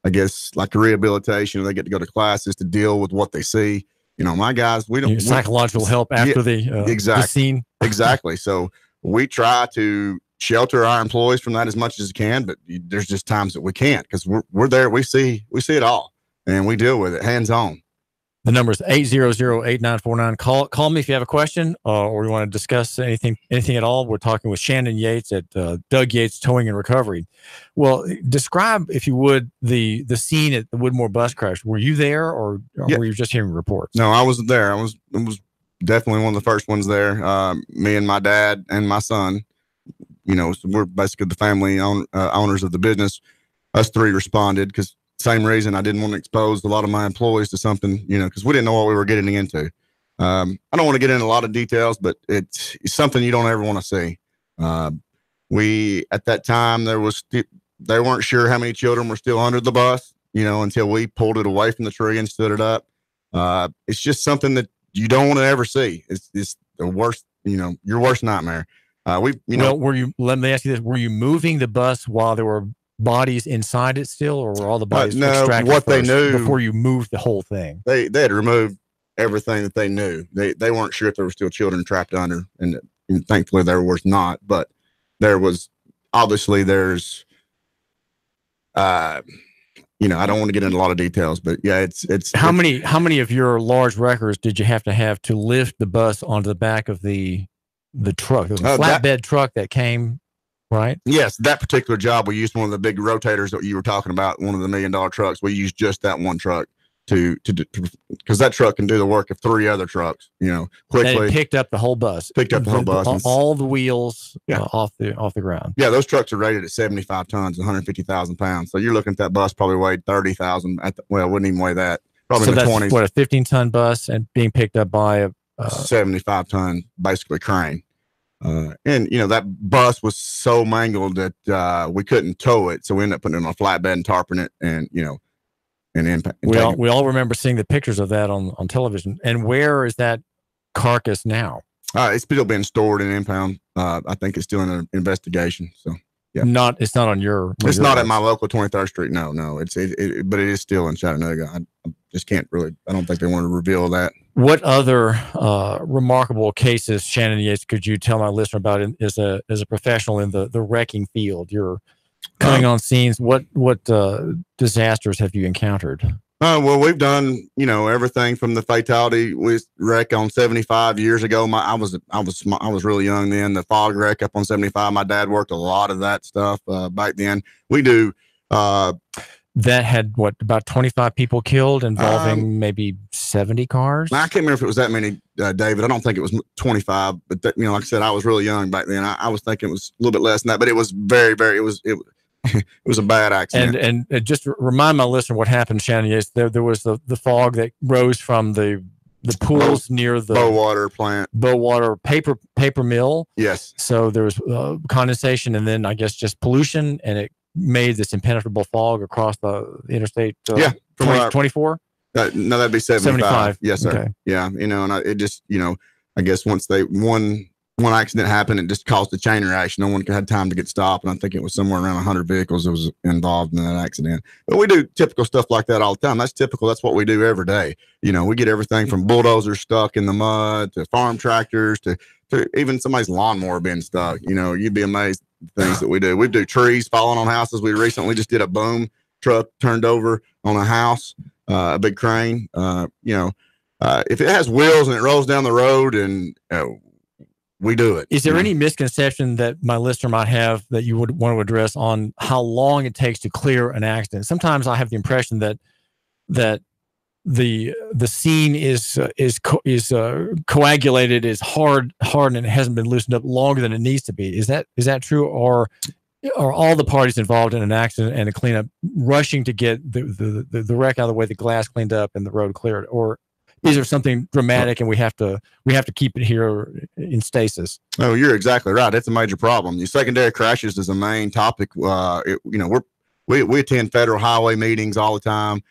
I guess, like a rehabilitation, or they get to go to classes to deal with what they see. My guys, we don't psychological help after the scene. Exactly. So we try to shelter our employees from that as much as we can, but there's just times that we can't, because we're there. We see it all, and we deal with it hands on. The number is 800-8949. Call me if you have a question or you want to discuss anything at all. We're talking with Shannon Yates at Doug Yates Towing and Recovery. Well, describe, if you would, the scene at the Woodmore bus crash. Were you there, or were you just hearing reports? No, I was there. I was definitely one of the first ones there. Me and my dad and my son. So we're basically the family owners of the business. Us 3 responded because same reason I didn't want to expose a lot of my employees to something, because we didn't know what we were getting into. I don't want to get into a lot of details, but it's something you don't ever want to see. We, at that time, they weren't sure how many children were still under the bus, until we pulled it away from the tree and stood it up. It's just something that you don't want to ever see. It's the worst, your worst nightmare. Let me ask you this. Were you moving the bus while there were bodies inside it still, or were all the bodies extracted what they first knew before you moved the whole thing? They had removed everything that they knew. They weren't sure if there were still children trapped under, and thankfully there was not, but there was, obviously there's, I don't want to get into a lot of details, but yeah, it's how many of your large wreckers did you have to lift the bus onto the back of the truck? It was a flatbed truck that came, right? Yes, that particular job, we used one of the big rotators that you were talking about, one of the $1 million trucks. We used just that one truck because that truck can do the work of 3 other trucks, quickly. And it picked up the whole bus. All the wheels off the ground. Yeah, those trucks are rated at 75 tons, 150,000 pounds. So you're looking at that bus probably weighed 30,000. Wouldn't even weigh that. Probably in the 20s. What, a 15-ton bus and being picked up by a 75-ton, basically crane. And that bus was so mangled that we couldn't tow it, so we ended up putting it on a flatbed and tarping it, and and impact. We all remember seeing the pictures of that on television. And where is that carcass now? It's still being stored in impound. I think it's still in an investigation. So yeah, it's not on your. It's not at my local 23rd Street. No. But it is still in Chattanooga. I just can't really. I don't think they want to reveal that. What other remarkable cases, Shannon Yates, could you tell my listener about as a professional in the wrecking field? You're coming on scenes. What disasters have you encountered? Well, we've done everything from the fatality with wreck on 75 years ago. I was really young then. The fog wreck up on 75. My dad worked a lot of that stuff back then. We do. That had about 25 people killed, involving maybe 70 cars. I can't remember if it was that many, David. I don't think it was 25, but like I said, I was really young back then. I was thinking it was a little bit less than that, but it was very, very. It was a bad accident. And just remind my listener what happened, Shannon. Yes, there was the fog that rose from the pools near the Bowater plant, Bowater paper mill. Yes. So there was condensation, and then I guess just pollution, and it made this impenetrable fog across the interstate. 24. No, that'd be 75. Yes, sir. Okay. Yeah, and it just I guess once one accident happened, it just caused a chain reaction. No one had time to get stopped, and I think it was somewhere around 100 vehicles that was involved in that accident. But we do typical stuff like that all the time. That's typical. That's what we do every day. We get everything from bulldozers stuck in the mud to farm tractors to even somebody's lawnmower being stuck. You'd be amazed at the things that we do. We do trees falling on houses. We recently just did a boom truck turned over on a house, a big crane. If it has wheels and it rolls down the road, and we do it. Is there any misconception that my listener might have that you would want to address on how long it takes to clear an accident? Sometimes I have the impression that the scene is coagulated, is hard, and it hasn't been loosened up longer than it needs to be. Is that true, or are all the parties involved in an accident and a cleanup rushing to get the wreck out of the way, the glass cleaned up, and the road cleared, or is there something dramatic and we have to keep it here in stasis? Oh, you're exactly right. It's a major problem. The secondary crashes is a main topic. We attend federal highway meetings all the time.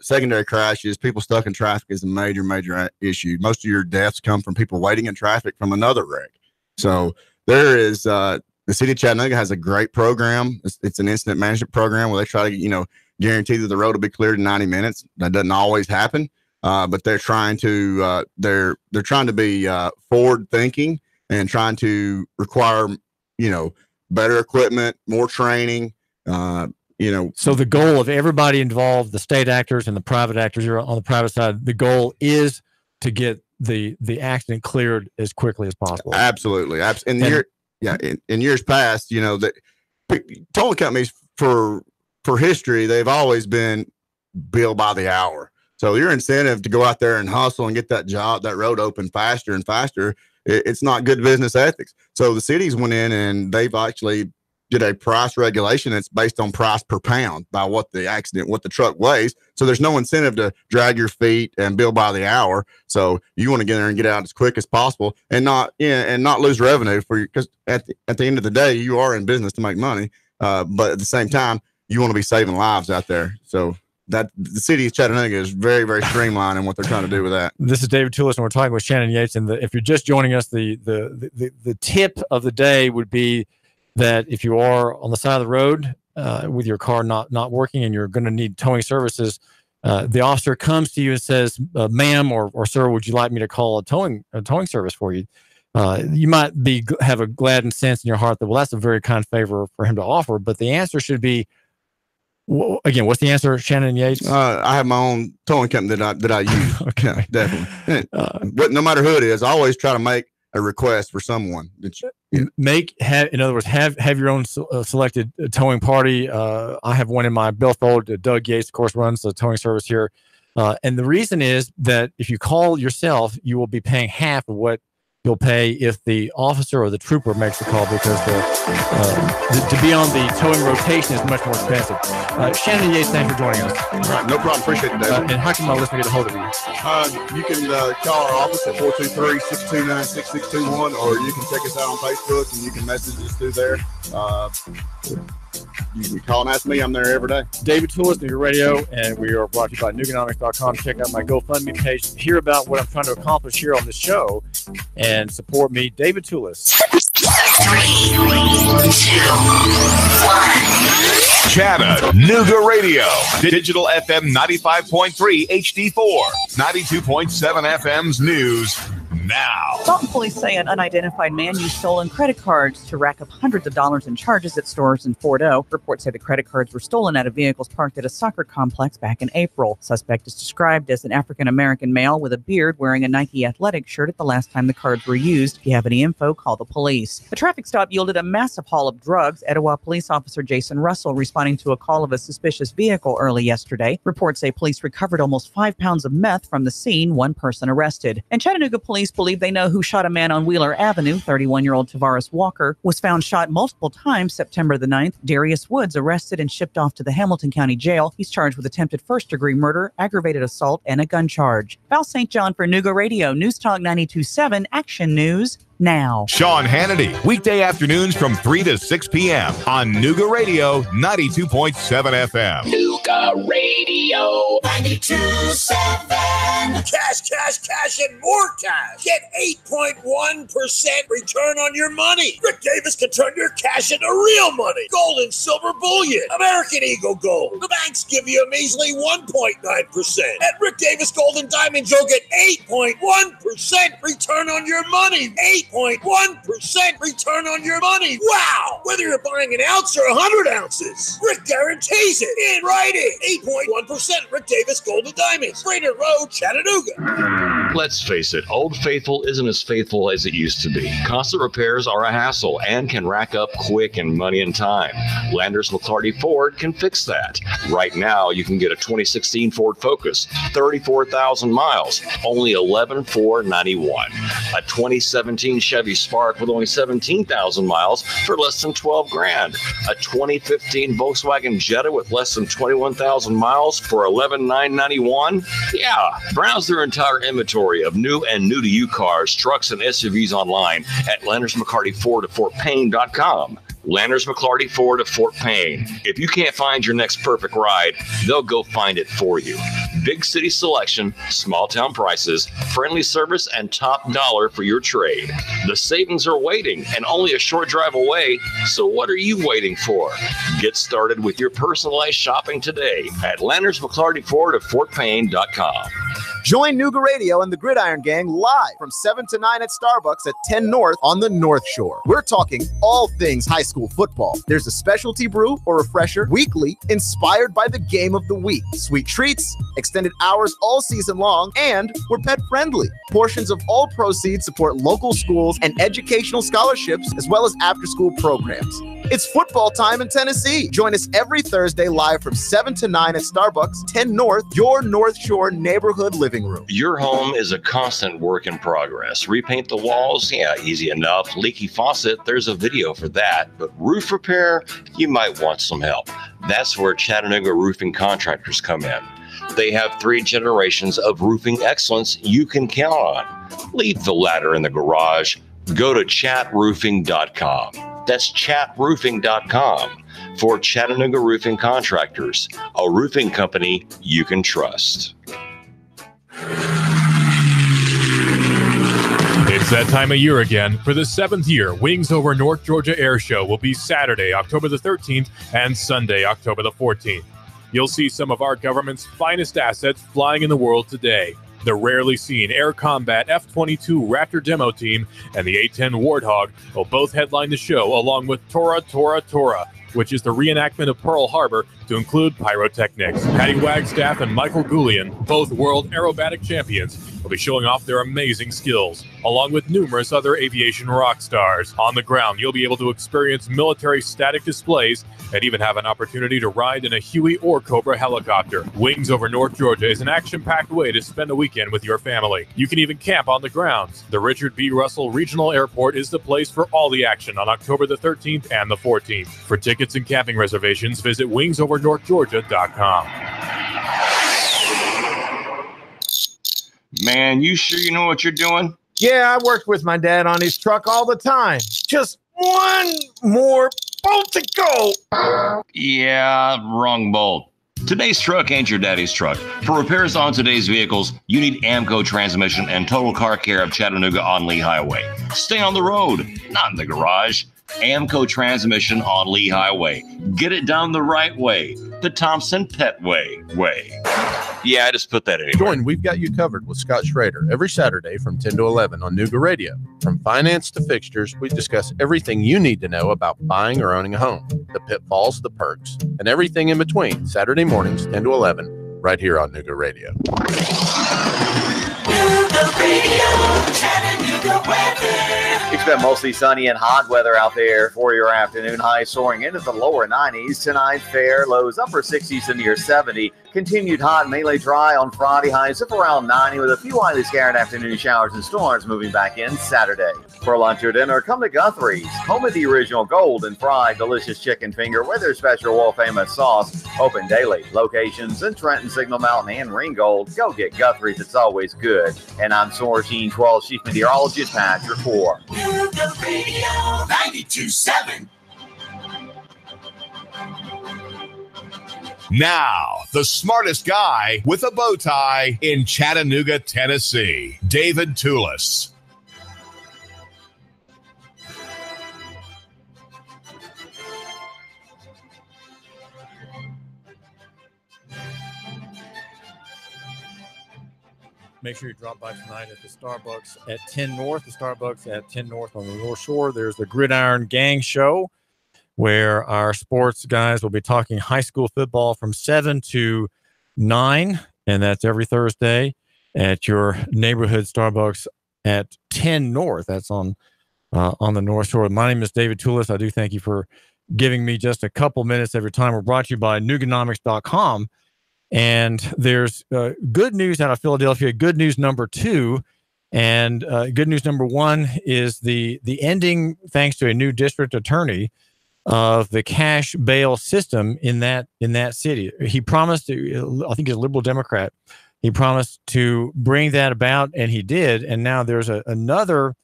Secondary crashes, people stuck in traffic is a major issue. Most of your deaths come from people waiting in traffic from another wreck. So there is, the city of Chattanooga has a great program. It's an incident management program where they try to, guarantee that the road will be cleared in 90 minutes. That doesn't always happen. But they're trying to be forward thinking and trying to require better equipment, more training. So the goal of everybody involved, the state actors and the private actors, you're on the private side, the goal is to get the accident cleared as quickly as possible. Absolutely. In years past, that towing companies for history, they've always been billed by the hour. So your incentive to go out there and hustle and get that road open faster and faster, it's not good business ethics. So the cities went in and they've actually did a price regulation that's based on price per pound by what the truck weighs. So there's no incentive to drag your feet and bill by the hour. So you want to get there and get out as quick as possible and not lose revenue for you, because at the end of the day, you are in business to make money. But at the same time, you want to be saving lives out there. So that the city of Chattanooga is very, very streamlined in what they're trying to do with that. This is David Toulis, and we're talking with Shannon Yates. And if you're just joining us, the tip of the day would be that if you are on the side of the road with your car not working and you're going to need towing services, the officer comes to you and says, "Ma'am or sir, would you like me to call a towing service for you?" You might have a gladdened sense in your heart that, well, that's a very kind favor for him to offer. But the answer should be, again, what's the answer, Shannon Yates? I have my own towing company that I use. Okay, yeah, definitely. But no matter who it is, I always try to make a request for someone. In other words, have your own selected towing party. I have one in my billfold. Doug Yates, of course, runs the towing service here. And the reason is that if you call yourself, you will be paying half of what you'll pay if the officer or the trooper makes the call, because to be on the towing rotation is much more expensive. Shannon Yates, thanks for joining us. All right, no problem. Appreciate it, David. And how can my listener get a hold of you? You can call our office at 423-629-6621, or you can check us out on Facebook and you can message us through there. You can call and ask me. I'm there every day. David Toulis, New York Radio, and we are brought to you by Nuganomics.com. Check out my GoFundMe page to hear about what I'm trying to accomplish here on the show and support me, David Toulis. 3, 2, 1. Chattanooga Radio. Digital FM 95.3 HD4. 92.7 FM's news now. Dalton police say an unidentified man used stolen credit cards to rack up hundreds of dollars in charges at stores in Fort O. Reports say the credit cards were stolen out of vehicles parked at a soccer complex back in April. Suspect is described as an African-American male with a beard wearing a Nike athletic shirt at the last time the cards were used. If you have any info, call the police. A traffic stop yielded a massive haul of drugs. Etowah police officer Jason Russell responding to a call of a suspicious vehicle early yesterday. Reports say police recovered almost 5 pounds of meth from the scene, one person arrested. And Chattanooga police believe they know who shot a man on Wheeler Avenue. 31-year-old Tavares Walker was found shot multiple times September the 9th. Darius Woods arrested and shipped off to the Hamilton County Jail. He's charged with attempted first-degree murder, aggravated assault, and a gun charge. Val St. John for Nuga Radio, News Talk 92.7, Action News now. Sean Hannity, weekday afternoons from 3 to 6 p.m. on Nuga Radio 92.7 FM. Nuga Radio 92.7. Cash, and more cash. Get 8.1% return on your money. Rick Davis can turn your cash into real money. Gold and silver bullion. American Eagle Gold. The banks give you a measly 1.9%. At Rick Davis Gold and Diamonds, you'll get 8.1% return on your money. 8.1% return on your money. Wow! Whether you're buying an ounce or 100 ounces, Rick guarantees it in writing. 8.1% Rick Davis Gold and Diamonds. Brainerd Road, Chattanooga. Let's face it, Old Faithful isn't as faithful as it used to be. Constant repairs are a hassle and can rack up quick and money and time. Landers McClarty Ford can fix that. Right now, you can get a 2016 Ford Focus, 34,000 miles, only $11,491. A 2017 Chevy Spark with only 17,000 miles for less than $12,000. A 2015 Volkswagen Jetta with less than 21,000 miles for $11,991. Yeah, browse their entire inventory of new and new-to-you cars, trucks, and SUVs online at Landers McCarty Ford of FortPayne.com. Landers McClarty Ford of Fort Payne. If you can't find your next perfect ride, they'll go find it for you. Big city selection, small town prices, friendly service, and top dollar for your trade. The savings are waiting and only a short drive away, so what are you waiting for? Get started with your personalized shopping today at Landers McClarty Ford of FortPayne.com. Join Nuga Radio and the Gridiron Gang live from 7 to 9 at Starbucks at 10 North on the North Shore. We're talking all things high school football. There's a specialty brew or refresher weekly inspired by the game of the week. Sweet treats, extended hours all season long, and we're pet friendly. Portions of all proceeds support local schools and educational scholarships as well as after-school programs. It's football time in Tennessee. Join us every Thursday live from 7 to 9 at Starbucks, 10 North, your North Shore neighborhood living room. Your home is a constant work in progress. Repaint the walls? Yeah, easy enough. Leaky faucet? There's a video for that. But roof repair? You might want some help. That's where Chattanooga roofing contractors come in. They have 3 generations of roofing excellence you can count on. Leave the ladder in the garage. Go to chatroofing.com. That's chatroofing.com for Chattanooga Roofing Contractors, a roofing company you can trust. It's that time of year again. For the 7th year, Wings Over North Georgia Air Show will be Saturday, October the 13th, and Sunday, October the 14th. You'll see some of our government's finest assets flying in the world today. The rarely seen Air Combat F-22 Raptor demo team and the A-10 Warthog will both headline the show, along with Tora, which is the reenactment of Pearl Harbor to include pyrotechnics. Patty Wagstaff and Michael Goulian, both world aerobatic champions, will be showing off their amazing skills, along with numerous other aviation rock stars. On the ground, you'll be able to experience military static displays and even have an opportunity to ride in a Huey or Cobra helicopter. Wings Over North Georgia is an action-packed way to spend a weekend with your family. You can even camp on the grounds. The Richard B. Russell Regional Airport is the place for all the action on October the 13th and the 14th. For tickets and camping reservations, visit wingsovernorthgeorgia.com. Man, you sure you know what you're doing? Yeah, I worked with my dad on his truck all the time. Just one more bolt to go. Yeah, wrong bolt. Today's truck ain't your daddy's truck. For repairs on today's vehicles, you need Amco Transmission and Total Car Care of Chattanooga on Lee Highway. Stay on the road, not in the garage. Amco Transmission on Lee Highway. Get it done the right way. The Thompson Pet way. Yeah, I just put that in. Join We've Got You Covered with Scott Schrader every Saturday from 10 to 11 on Nooga Radio. From finance to fixtures, we discuss everything you need to know about buying or owning a home, the pitfalls, the perks, and everything in between. Saturday mornings, 10 to 11, right here on Nooga Radio. Nooga Radio, Chattanooga weather. Expect mostly sunny and hot weather out there for your afternoon. High soaring into the lower 90s. Tonight, fair. Lows upper 60s to near 70. Continued hot, mainly dry on Friday. Highs up around 90 with a few widely scattered afternoon showers and storms moving back in Saturday. For lunch or dinner, come to Guthrie's. Home of the original golden fried delicious chicken finger with their special world famous sauce. Open daily. Locations in Trenton, Signal Mountain, and Ringgold. Go get Guthrie's. It's always good. And I'm Sourcine 12 Chief Meteorologist Patrick Moore. Nooga Radio 92.7. Now, the smartest guy with a bow tie in Chattanooga, Tennessee, David Toulis. Make sure you drop by tonight at the Starbucks at 10 North. The Starbucks at 10 North on the North Shore. There's the Gridiron Gang Show, where our sports guys will be talking high school football from 7 to 9, and that's every Thursday at your neighborhood Starbucks at 10 North. That's on the North Shore. My name is David Toulis. I do thank you for giving me just a couple minutes every time. We're brought to you by Nuganomics.com. And there's good news out of Philadelphia, good news number 2. And good news number 1 is the ending, thanks to a new district attorney, of the cash bail system in that city. He promised to, I think he's a liberal Democrat. He promised to bring that about, and he did. And now there's another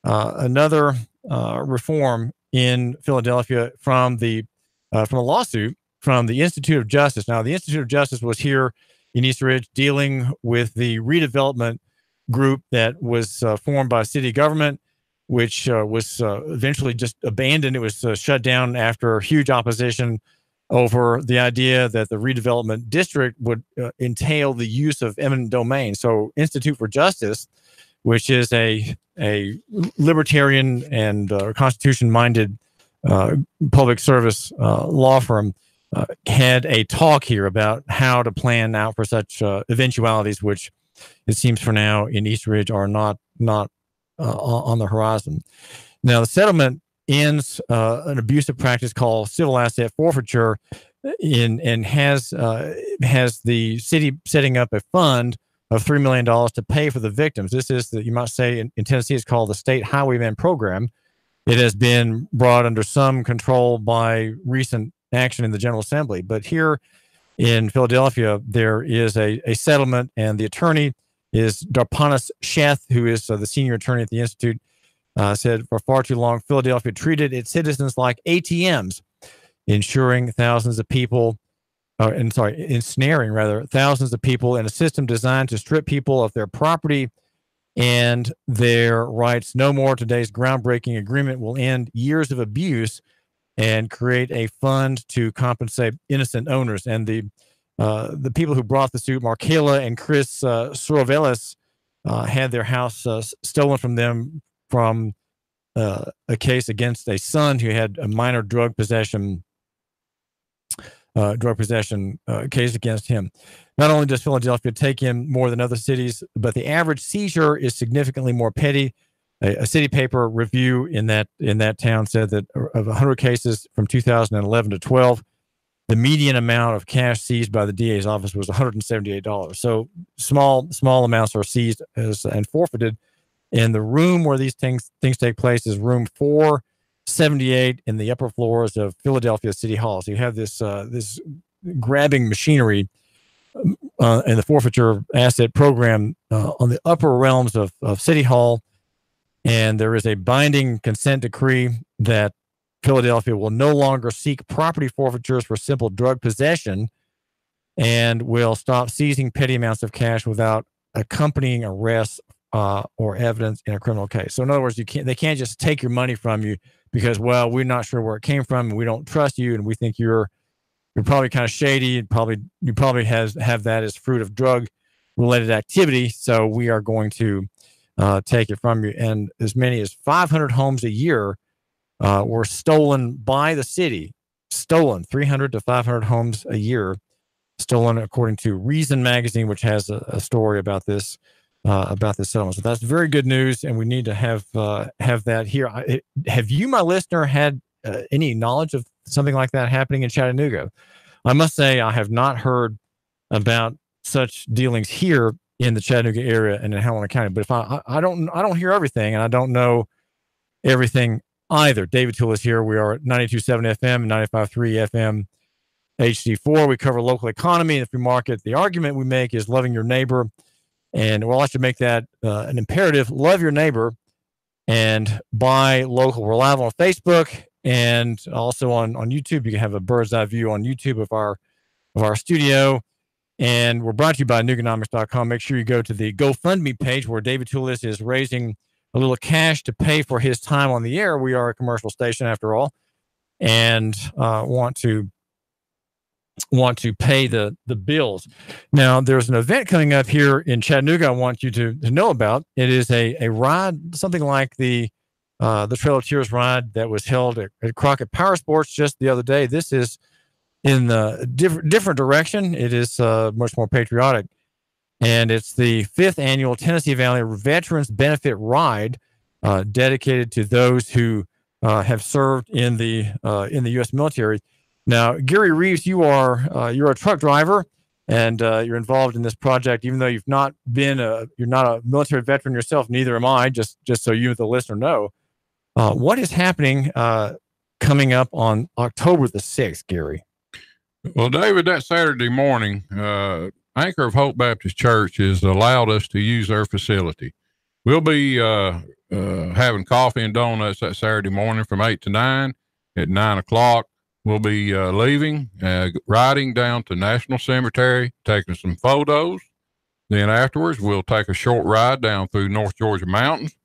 reform in Philadelphia from a lawsuit from the Institute of Justice. Now, the Institute of Justice was here in East Ridge dealing with the redevelopment group that was formed by city government, which was eventually just abandoned. It was shut down after huge opposition over the idea that the redevelopment district would entail the use of eminent domain. So Institute for Justice, which is a libertarian and constitution-minded public service law firm, had a talk here about how to plan out for such eventualities, which it seems for now in East Ridge are not on the horizon. Now, the settlement ends an abusive practice called civil asset forfeiture, and has the city setting up a fund of $3 million to pay for the victims. This is, you might say, in Tennessee, it's called the State Highwayman Program. It has been brought under some control by recent action in the General Assembly. But here in Philadelphia, there is a settlement, and the attorney is Darpanis Sheth, who is the senior attorney at the Institute, said for far too long, Philadelphia treated its citizens like ATMs, ensnaring thousands of people in a system designed to strip people of their property and their rights. No more. Today's groundbreaking agreement will end years of abuse and create a fund to compensate innocent owners. And the people who brought the suit, Markela and Chris Sorovelis, had their house stolen from them from a case against a son who had a minor drug possession case against him. Not only does Philadelphia take in more than other cities, but the average seizure is significantly more petty. A city paper review in that town said that of 100 cases from 2011 to 12, the median amount of cash seized by the DA's office was $178. So small amounts are seized and forfeited. And the room where these things take place is room 478 in the upper floors of Philadelphia City Hall. So you have this grabbing machinery in the forfeiture asset program on the upper realms of City Hall. And there is a binding consent decree that Philadelphia will no longer seek property forfeitures for simple drug possession and will stop seizing petty amounts of cash without accompanying arrests or evidence in a criminal case. So in other words, they can't just take your money from you because, well, we're not sure where it came from and we don't trust you and we think you're probably kind of shady and you probably have that as fruit of drug related activity. So we are going to take it from you. And as many as 500 homes a year were stolen by the city. 300 to 500 homes a year stolen, according to Reason Magazine, which has a story about this settlement. So that's very good news, and we need to have that here. Have you, my listener, had any knowledge of something like that happening in Chattanooga? I must say I have not heard about such dealings here in the Chattanooga area and in Helena County. But if I don't hear everything, and I don't know everything either. David Tool is here. We are at 92.7 FM and 95.3 FM HD4. We cover local economy and the free market. The argument we make is loving your neighbor. And well, I should make that an imperative. Love your neighbor and buy local. We're live on Facebook and also on YouTube. You can have a bird's eye view on YouTube of our studio. And we're brought to you by Nuganomics.com. Make sure you go to the GoFundMe page where David Toulis is raising a little cash to pay for his time on the air. We are a commercial station after all, and want to pay the bills. Now, there's an event coming up here in Chattanooga I want you to know about. It is a ride, something like the Trail of Tears ride that was held at Crockett Power Sports just the other day. This is in the different direction. It is much more patriotic. And it's the 5th annual Tennessee Valley Veterans Benefit Ride, dedicated to those who have served in the U.S. military. Now, Gary Reeves, you're a truck driver, and you're involved in this project, even though you're not a military veteran yourself. Neither am I. Just so you, the listener, know what is happening coming up on October the 6th, Gary. Well, David, that Saturday morning, Anchor of Hope Baptist Church has allowed us to use their facility. We'll be having coffee and donuts that Saturday morning from 8 to 9. At 9 o'clock, we'll be leaving, riding down to National Cemetery, taking some photos. Then afterwards, we'll take a short ride down through North Georgia mountains,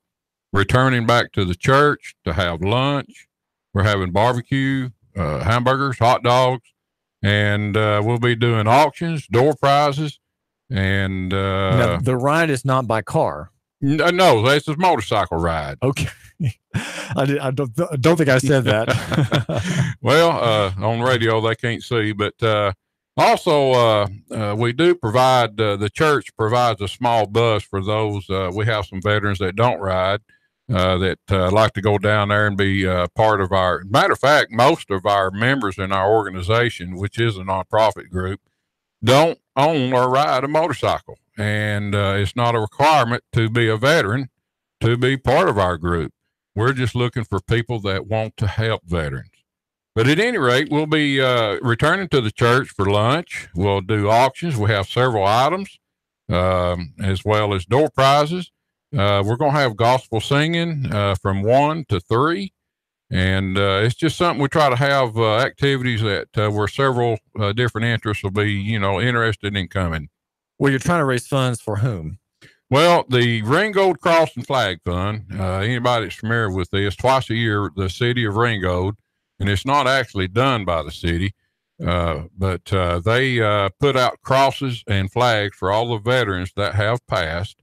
returning back to the church to have lunch. We're having barbecue, hamburgers, hot dogs. And we'll be doing auctions, door prizes, and now, the ride is not by car. No, that's a motorcycle ride. Okay, I don't think I said that. Well, on radio they can't see, but also we do provide. The church provides a small bus for those. We have some veterans that don't ride. that like to go down there and be part of our. Matter of fact, most of our members in our organization, which is a nonprofit group, don't own or ride a motorcycle. And it's not a requirement to be a veteran to be part of our group. We're just looking for people that want to help veterans. But at any rate, we'll be returning to the church for lunch. We'll do auctions. We have several items, as well as door prizes. We're going to have gospel singing from 1 to 3. And it's just something we try to have activities that where several different interests will be, interested in coming. Well, you're trying to raise funds for whom? Well, the Ringgold Cross and Flag Fund, anybody that's familiar with this, twice a year, the city of Ringgold, and it's not actually done by the city, but they put out crosses and flags for all the veterans that have passed.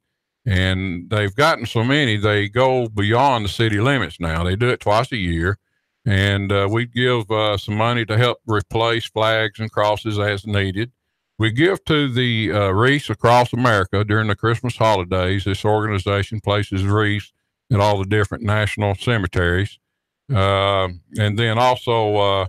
And they've gotten so many, they go beyond the city limits now. They do it twice a year. And we give some money to help replace flags and crosses as needed. We give to the wreaths across America during the Christmas holidays. This organization places wreaths at all the different national cemeteries. And then also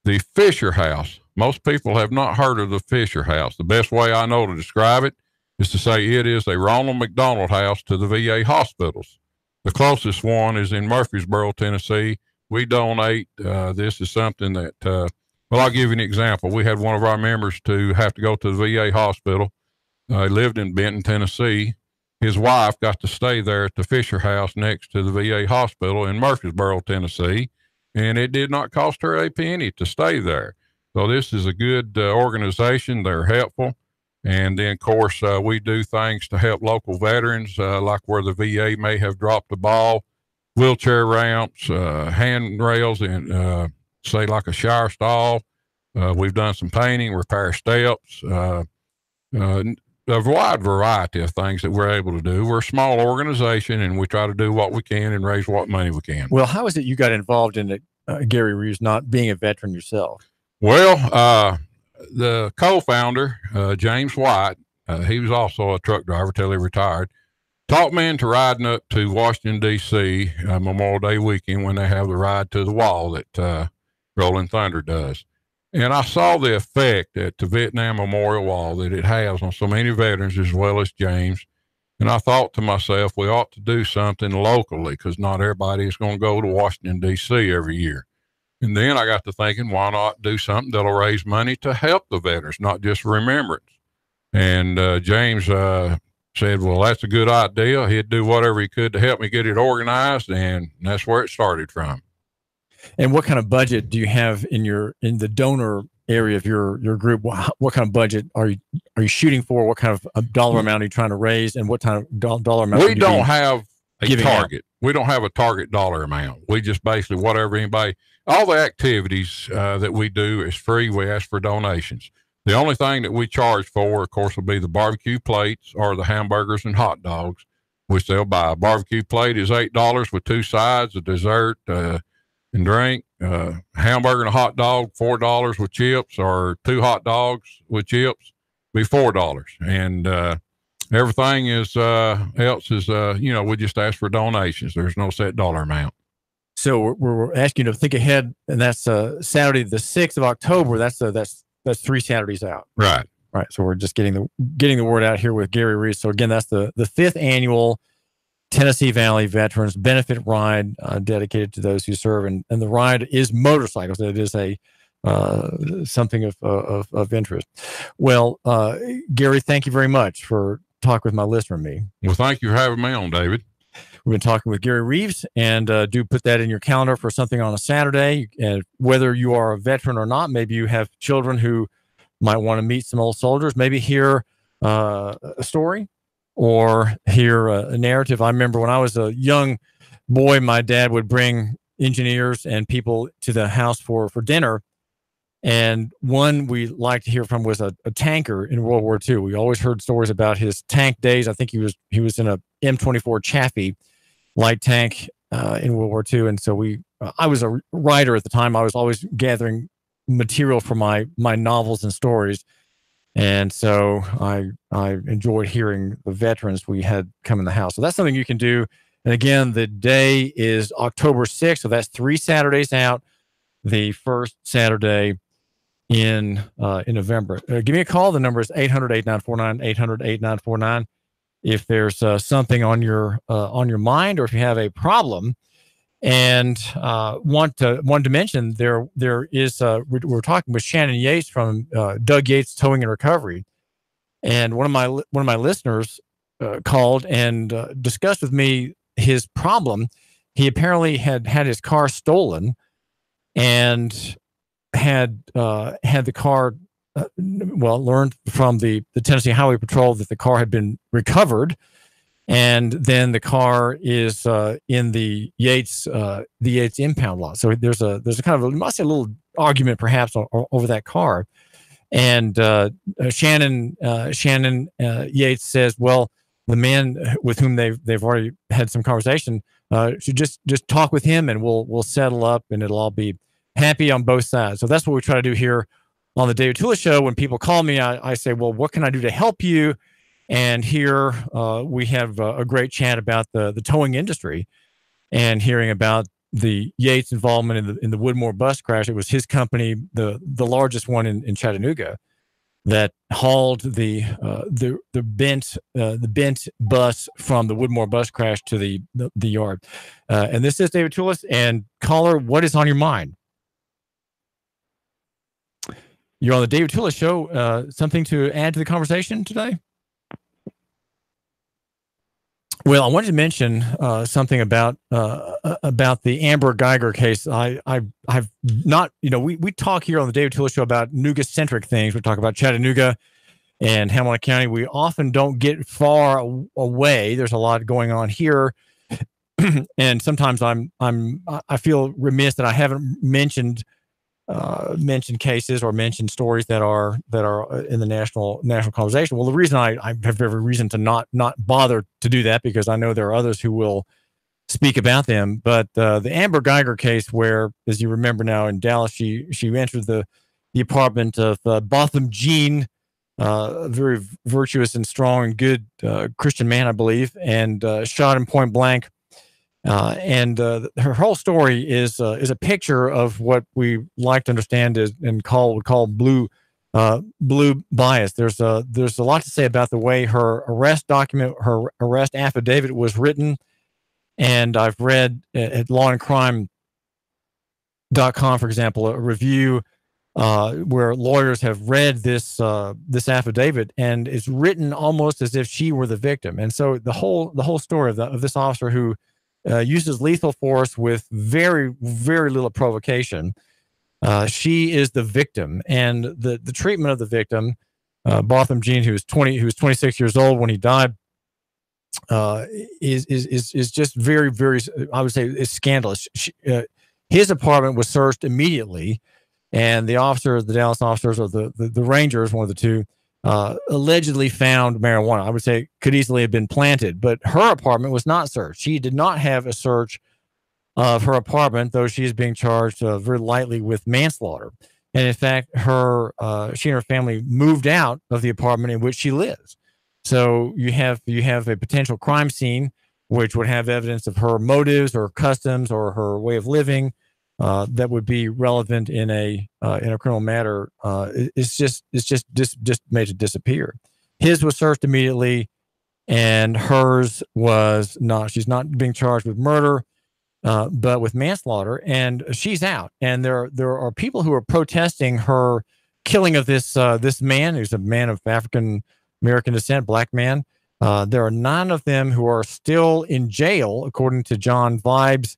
the Fisher House. Most people have not heard of the Fisher House. The best way I know to describe it is to say it is a Ronald McDonald House to the VA hospitals. The closest one is in Murfreesboro, Tennessee. We donate. This is something that, well, I'll give you an example. We had one of our members to have to go to the VA hospital. He lived in Benton, Tennessee. His wife got to stay there at the Fisher House next to the VA hospital in Murfreesboro, Tennessee, and it did not cost her a penny to stay there. So this is a good organization. They're helpful. And then, of course, we do things to help local veterans, like where the VA may have dropped a ball, wheelchair ramps, handrails, and say like a shower stall. We've done some painting, repair steps, a wide variety of things that we're able to do. We're a small organization, and we try to do what we can and raise what money we can. Well, how is it you got involved in it, Gary Reeves, not being a veteran yourself? Well, the co-founder, James White, he was also a truck driver till he retired, taught me into riding up to Washington, D.C. Memorial Day weekend when they have the ride to the wall that Rolling Thunder does. And I saw the effect at the Vietnam Memorial Wall that it has on so many veterans as well as James. And I thought to myself, we ought to do something locally because not everybody is going to go to Washington, D.C. every year. And then I got to thinking, why not do something that'll raise money to help the veterans, not just remembrance? And James said, well, that's a good idea. He'd do whatever he could to help me get it organized. And that's where it started from. And what kind of budget do you have in the donor area of your group? What kind of budget are you shooting for? What kind of dollar amount are you trying to raise? And what kind of dollar amount? We don't have a target. We don't have a target dollar amount. We just basically whatever anybody, all the activities that we do is free. We ask for donations. The only thing that we charge for, of course, will be the barbecue plates or the hamburgers and hot dogs, which they'll buy. A barbecue plate is $8 with 2 sides, a dessert, and drink. Hamburger and a hot dog, $4 with chips, or 2 hot dogs with chips, be $4. And everything is else is we just ask for donations. There's no set dollar amount. So we're asking you to think ahead, and that's Saturday the 6th of October. That's 3 Saturdays out. Right. Right. So we're just getting the word out here with Gary Reeves. So again, that's the 5th annual Tennessee Valley Veterans Benefit Ride dedicated to those who serve, and the ride is motorcycles. It is a something of interest. Well, Gary, thank you very much for talking with my listener and me. Well, thank you for having me on, David. We've been talking with Gary Reeves, and do put that in your calendar for something on a Saturday. And whether you are a veteran or not, maybe you have children who might want to meet some old soldiers, maybe hear a story or hear a narrative. I remember when I was a young boy, my dad would bring engineers and people to the house for dinner. And one we liked to hear from was a tanker in World War II. We always heard stories about his tank days. I think he was in a M24 Chaffee light tank in World War II. And so I was a writer at the time. I was always gathering material for my novels and stories. And so I enjoyed hearing the veterans we had come in the house. So that's something you can do And again, the day is October 6th, so that's 3 Saturdays out. The first Saturday in November. Give me a call. The number is 800-8949, 800-8949. If there's something on your mind, or if you have a problem, and want to mention, there is we're talking with Shannon Yates from Doug Yates Towing and Recovery, and one of my listeners called and discussed with me his problem. He apparently had his car stolen, and had the car learned from the Tennessee Highway Patrol that the car had been recovered, and then the car is in the Yates impound lot. So there's a kind of a little argument perhaps over that car, and Shannon Yates says, well, the man with whom they've already had some conversation should just talk with him, and we'll settle up, and it'll all be happy on both sides. So that's what we try to do here on the David Tula Show. When people call me, I say, well, what can I do to help you? And here we have a great chat about the towing industry, and hearing about the Yates involvement in the Woodmore bus crash. It was his company, the largest one in Chattanooga, that hauled the bent bus from the Woodmore bus crash to the yard. And this is David Tulis. And caller, what is on your mind? You're on the David Tula Show. Something to add to the conversation today? Well, I wanted to mention something about the Amber Geiger case. I've not, we talk here on the David Tula Show about Nooga-centric things. We talk about Chattanooga and Hamilton County. We often don't get far away. There's a lot going on here, and sometimes I feel remiss that I haven't mentioned cases or mentioned stories that are in the national conversation. Well, the reason I have every reason to not bother to do that, because I know there are others who will speak about them. But the Amber Geiger case, where, as you remember now, in Dallas, she entered the apartment of Botham Jean, a very virtuous and strong and good Christian man, I believe, and shot him point blank. And her whole story is a picture of what we like to understand would call blue bias. There's a lot to say about the way her arrest affidavit was written, and I've read at lawandcrime.com, for example, a review where lawyers have read this affidavit, and it's written almost as if she were the victim. And so the whole story of this officer who uses lethal force with very, very little provocation. She is the victim, and the treatment of the victim, Botham Jean, who was 26 years old when he died, is just very, very, I would say, is scandalous. His apartment was searched immediately, and the Dallas officers, or the Rangers, one of the two, allegedly found marijuana. I would say could easily have been planted, but her apartment was not searched. She did not have a search of her apartment, though she is being charged very lightly with manslaughter. And in fact, she and her family moved out of the apartment in which she lives. So you have a potential crime scene, which would have evidence of her motives or customs or her way of living that would be relevant in a criminal matter. It's just made to disappear. His was searched immediately, and hers was not. She's not being charged with murder, but with manslaughter, and she's out. And there are people who are protesting her killing of this man, who's a man of African American descent, black man. There are 9 of them who are still in jail, according to John Vibes,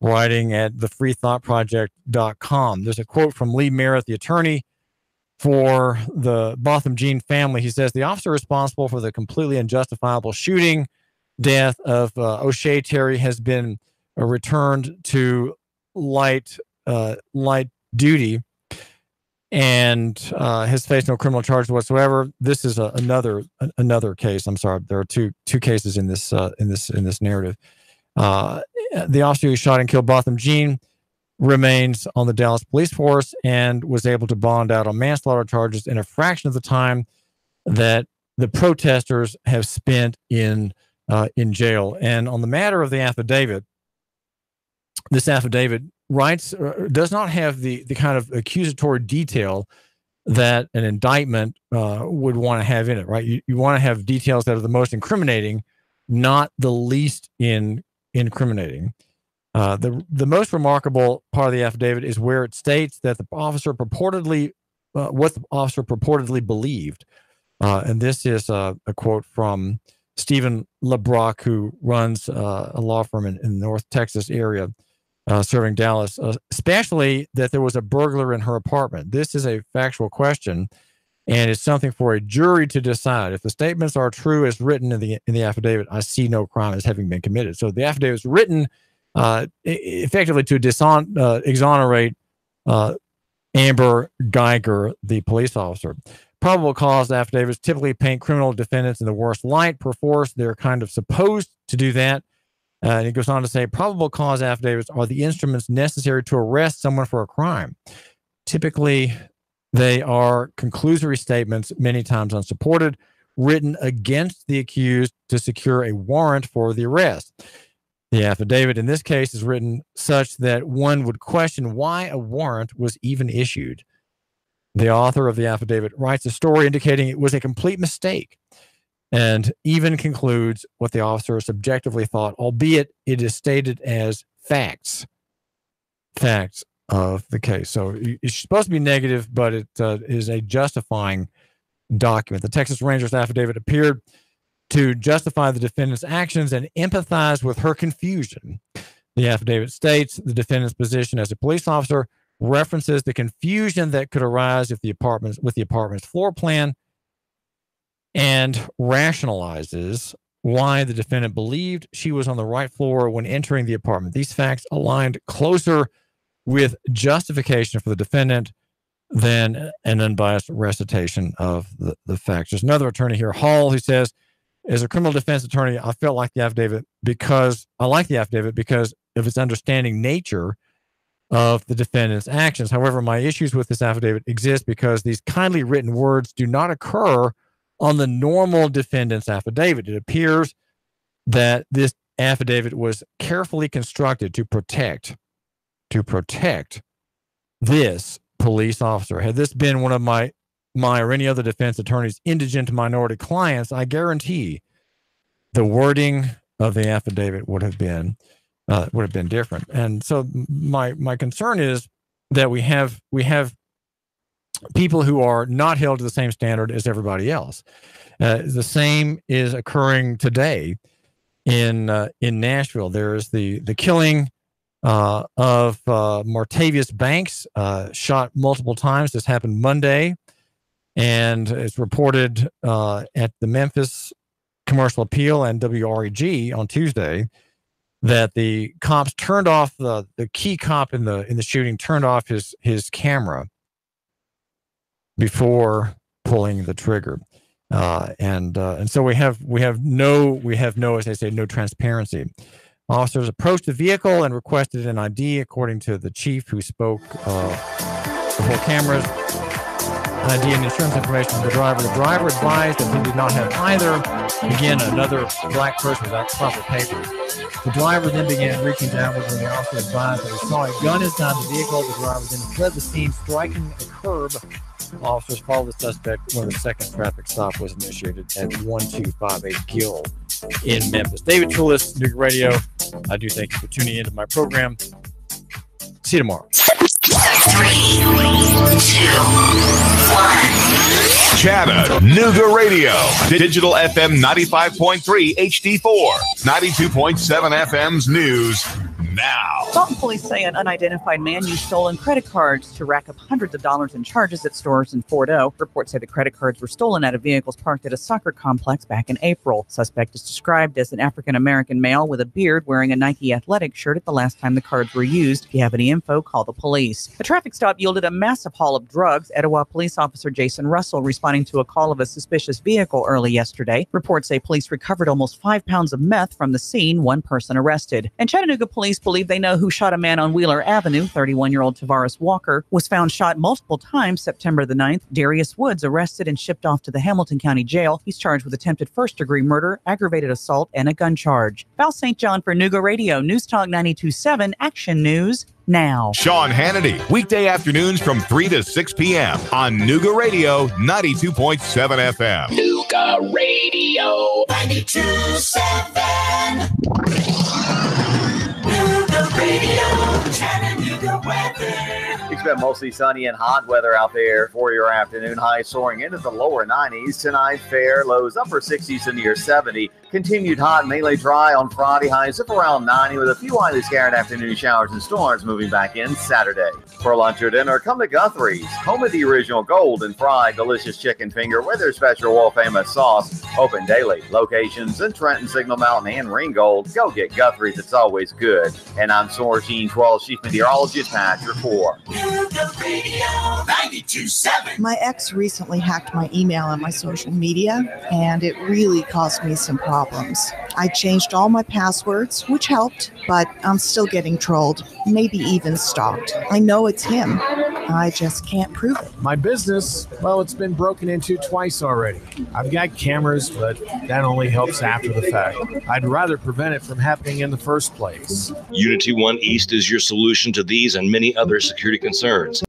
writing at thefreethoughtproject.com. There's a quote from Lee Merritt, the attorney for the Botham Jean family. He says, the officer responsible for the completely unjustifiable shooting death of O'Shea Terry has been returned to light duty and has faced no criminal charge whatsoever. This is another case. I'm sorry, there are two cases in this narrative. The officer who shot and killed Botham Jean remains on the Dallas police force and was able to bond out on manslaughter charges in a fraction of the time that the protesters have spent in in jail. And on the matter of the affidavit, this affidavit does not have the kind of accusatory detail that an indictment would want to have in it, right? You want to have details that are the most incriminating, not the least incriminating. The most remarkable part of the affidavit is where it states that the officer purportedly, what the officer purportedly believed. And this is a quote from Stephen LeBrock, who runs a law firm in the North Texas area, serving Dallas, especially that there was a burglar in her apartment. This is a factual question, and it's something for a jury to decide. If the statements are true as written in the affidavit, I see no crime as having been committed. So the affidavit is written effectively to exonerate Amber Geiger, the police officer. Probable cause affidavits typically paint criminal defendants in the worst light. Perforce, they're kind of supposed to do that. And it goes on to say, probable cause affidavits are the instruments necessary to arrest someone for a crime. Typically, they are conclusory statements, many times unsupported, written against the accused to secure a warrant for the arrest. The affidavit in this case is written such that one would question why a warrant was even issued. The author of the affidavit writes a story indicating it was a complete mistake, and even concludes what the officer subjectively thought, albeit it is stated as facts of the case. So it's supposed to be negative, but it is a justifying document. The Texas Ranger's affidavit appeared to justify the defendant's actions and empathize with her confusion. The affidavit states the defendant's position as a police officer references the confusion that could arise with the apartment's floor plan, and rationalizes why the defendant believed she was on the right floor when entering the apartment. These facts aligned closer with justification for the defendant than an unbiased recitation of the facts. There's another attorney here, Hall, who says, as a criminal defense attorney, I like the affidavit because of its understanding nature of the defendant's actions. However, my issues with this affidavit exist because these kindly written words do not occur on the normal defendant's affidavit. It appears that this affidavit was carefully constructed to protect this police officer. Had this been one of my or any other defense attorney's indigent minority clients, I guarantee the wording of the affidavit would have been different. And so my concern is that we have people who are not held to the same standard as everybody else. The same is occurring today in Nashville. There is the killing of Martavius Banks, shot multiple times. This happened Monday, and it's reported at the Memphis Commercial Appeal and WREG on Tuesday that the cops turned off the key cop in the shooting turned off his camera before pulling the trigger, and so we have no, as they say, no transparency. Officers approached the vehicle and requested an ID, according to the chief, who spoke before cameras. ID and insurance information from the driver. The driver advised that he did not have either. Again, another black person without proper papers. The driver then began reaching downward when the officer advised that he saw a gun inside the vehicle. The driver then fled the scene, striking a curb. Officers followed the suspect when the second traffic stop was initiated at 1258 Gill in Memphis. David Toulis, Nuke Radio. I do thank you for tuning into my program. See you tomorrow. 3, 2, 1. Chattanooga Radio. Digital FM 95.3 HD4. 92.7 FM's news now. Dalton police say an unidentified man used stolen credit cards to rack up hundreds of dollars in charges at stores in Fort O. Reports say the credit cards were stolen out of vehicles parked at a soccer complex back in April. Suspect is described as an African-American male with a beard wearing a Nike athletic shirt at the last time the cards were used. If you have any info, call the police. A traffic stop yielded a massive haul of drugs. Etowah police officer Jason Russell responding to a call of a suspicious vehicle early yesterday. Reports say police recovered almost 5 pounds of meth from the scene. One person arrested. And Chattanooga police believe they know who shot a man on Wheeler Avenue. 31-year-old Tavares Walker was found shot multiple times September the 9th. Darius Woods arrested and shipped off to the Hamilton County Jail. He's charged with attempted first-degree murder, aggravated assault, and a gun charge. Val St. John for Nuga Radio, News Talk 92.7, Action News now. Sean Hannity, weekday afternoons from 3 to 6 p.m. on Nuga Radio 92.7 FM. Nuga Radio 92.7. Nuga Radio, Chattanooga weather. Expect mostly sunny and hot weather out there for your afternoon. High soaring into the lower 90s. Tonight, fair. Lows upper 60s to near 70. Continued hot, mainly dry on Friday. Highs up around 90 with a few widely scattered afternoon showers and storms moving back in Saturday. For lunch or dinner, come to Guthrie's. Home of the original golden fried delicious chicken finger with their special world-famous sauce. Open daily. Locations in Trenton, Signal Mountain, and Ringgold. Go get Guthrie's. It's always good. And I'm Sorgene 12 Chief Meteorologist Patrick Report. Nuga Radio 92.7. My ex recently hacked my email and my social media, and it really caused me some problems. I changed all my passwords, which helped, but I'm still getting trolled, maybe even stalked. I know it's him. I just can't prove it. My business, well, it's been broken into twice already. I've got cameras, but that only helps after the fact. I'd rather prevent it from happening in the first place. Unity One East is your solution to these and many other security concerns.